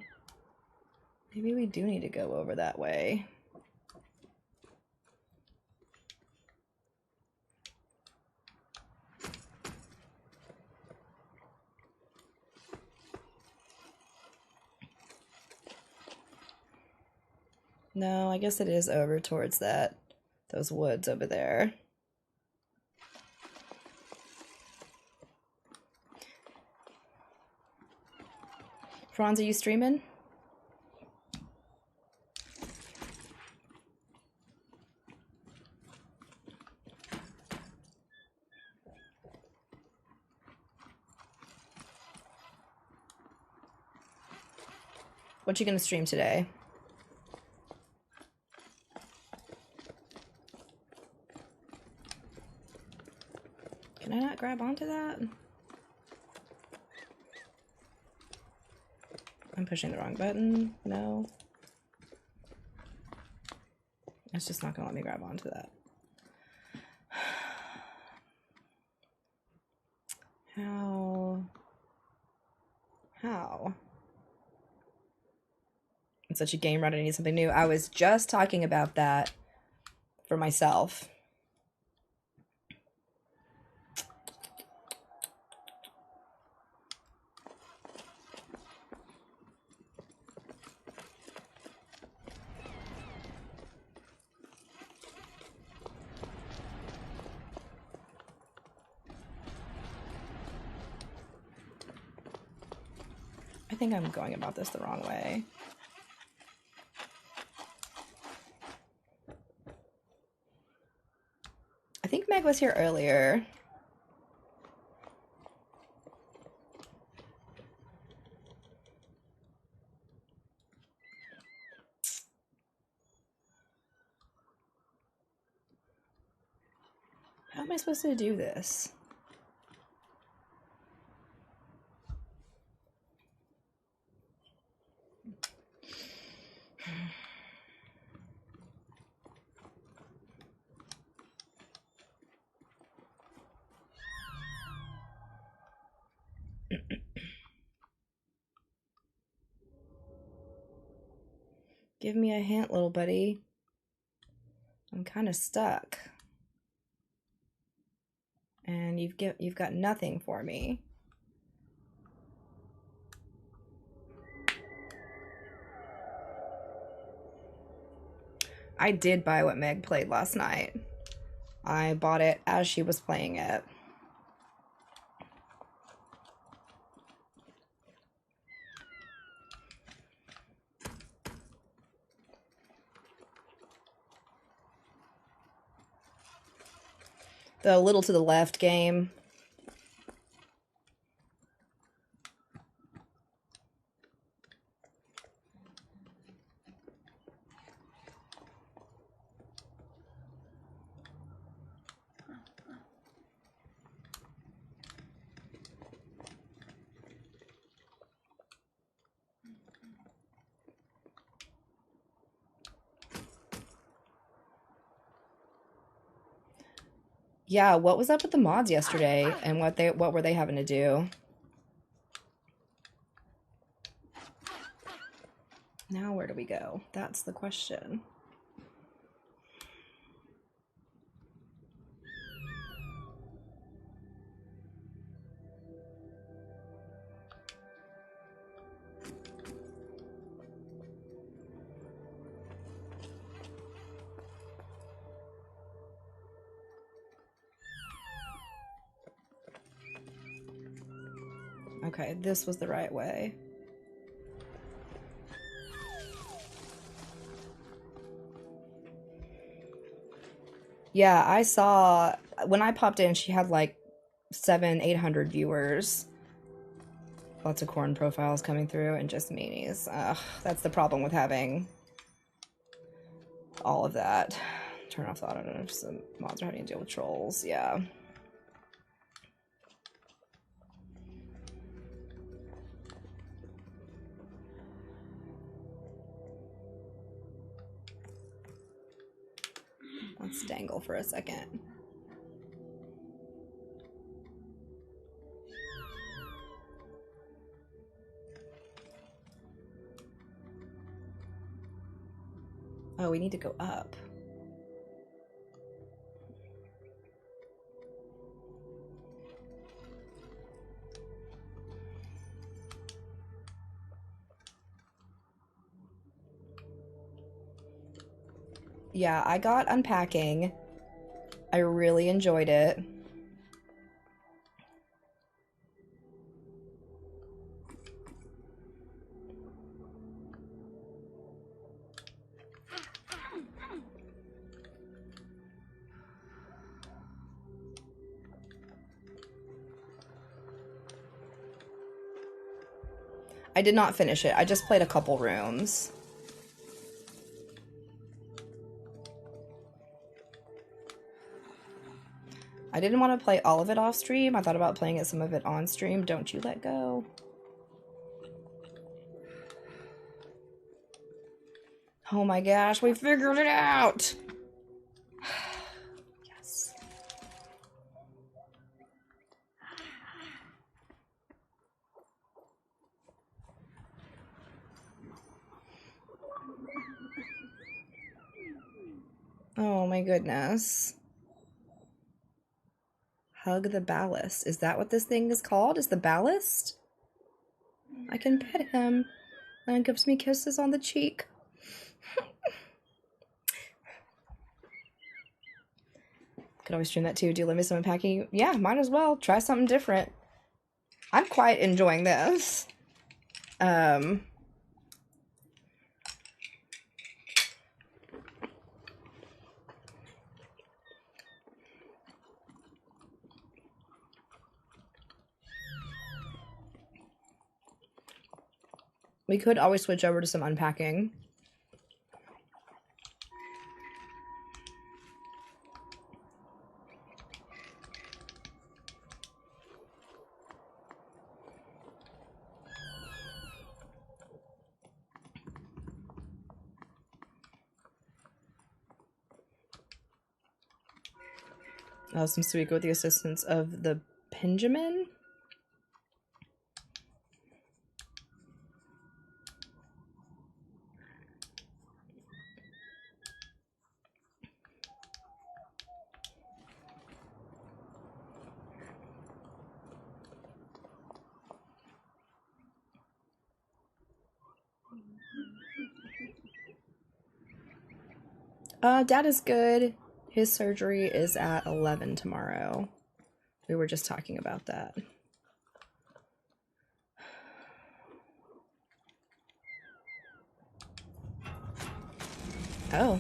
Maybe we do need to go over that way. No, I guess it is over towards those woods over there. Franz, are you streaming? What you gonna stream today? Can I not grab onto that? I'm pushing the wrong button. No. It's just not gonna let me grab onto that. How? It's such a game run, I need something new. I was just talking about that for myself. I think I'm going about this the wrong way. I think Meg was here earlier. How am I supposed to do this? Give me a hint, little buddy. I'm kind of stuck. And you've got nothing for me. I did buy what Meg played last night. I bought it as she was playing it. The little to the left game. Yeah, what was up with the mods yesterday and what were they having to do? Now where do we go? That's the question. Okay, this was the right way. Yeah, I saw when I popped in, she had like 800 viewers. Lots of corn profiles coming through and just meanies. Ugh, that's the problem with having all of that. Turn off the auto notifications. Some mods are having to deal with trolls. Yeah. Let's dangle for a second. Oh, we need to go up. Yeah, I got unpacking. I really enjoyed it. I did not finish it. I just played a couple rooms. I didn't want to play all of it off stream. I thought about playing some of it on stream. Don't you let go. Oh my gosh, we figured it out! Yes. Oh my goodness. Hug the ballast. Is that what this thing is called? Is the ballast? I can pet him. And it gives me kisses on the cheek. Could always stream that too. Do you love me some unpacking? Yeah, might as well. Try something different. I'm quite enjoying this. We could always switch over to some unpacking. Some Suiko with the assistance of the Benjamin. Dad is good. His surgery is at 11 tomorrow. We were just talking about that. Oh.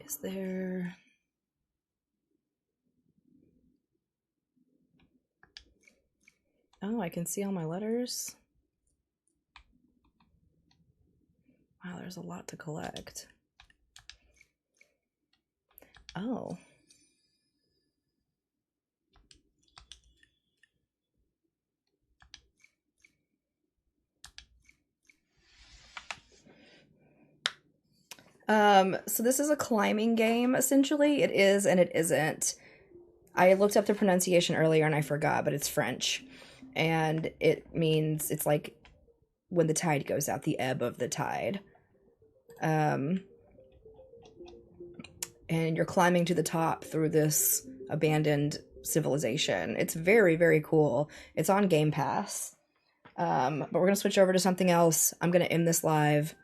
Is there... Oh, I can see all my letters. Wow, there's a lot to collect. Oh. So this is a climbing game, essentially. It is and it isn't. I looked up the pronunciation earlier and I forgot, but it's French. And it means, it's like when the tide goes out, the ebb of the tide. And you're climbing to the top through this abandoned civilization. It's very, very cool. It's on Game Pass. But we're gonna switch over to something else. I'm gonna end this live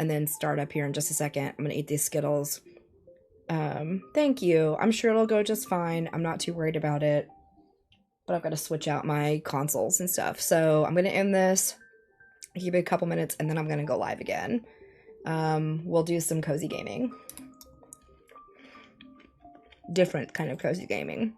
and then start up here in just a second. I'm gonna eat these Skittles. Thank you. I'm sure it'll go just fine. I'm not too worried about it. But I've got to switch out my consoles and stuff. So I'm gonna end this, give it a couple minutes, and then I'm gonna go live again. We'll do some cozy gaming. Different kind of cozy gaming.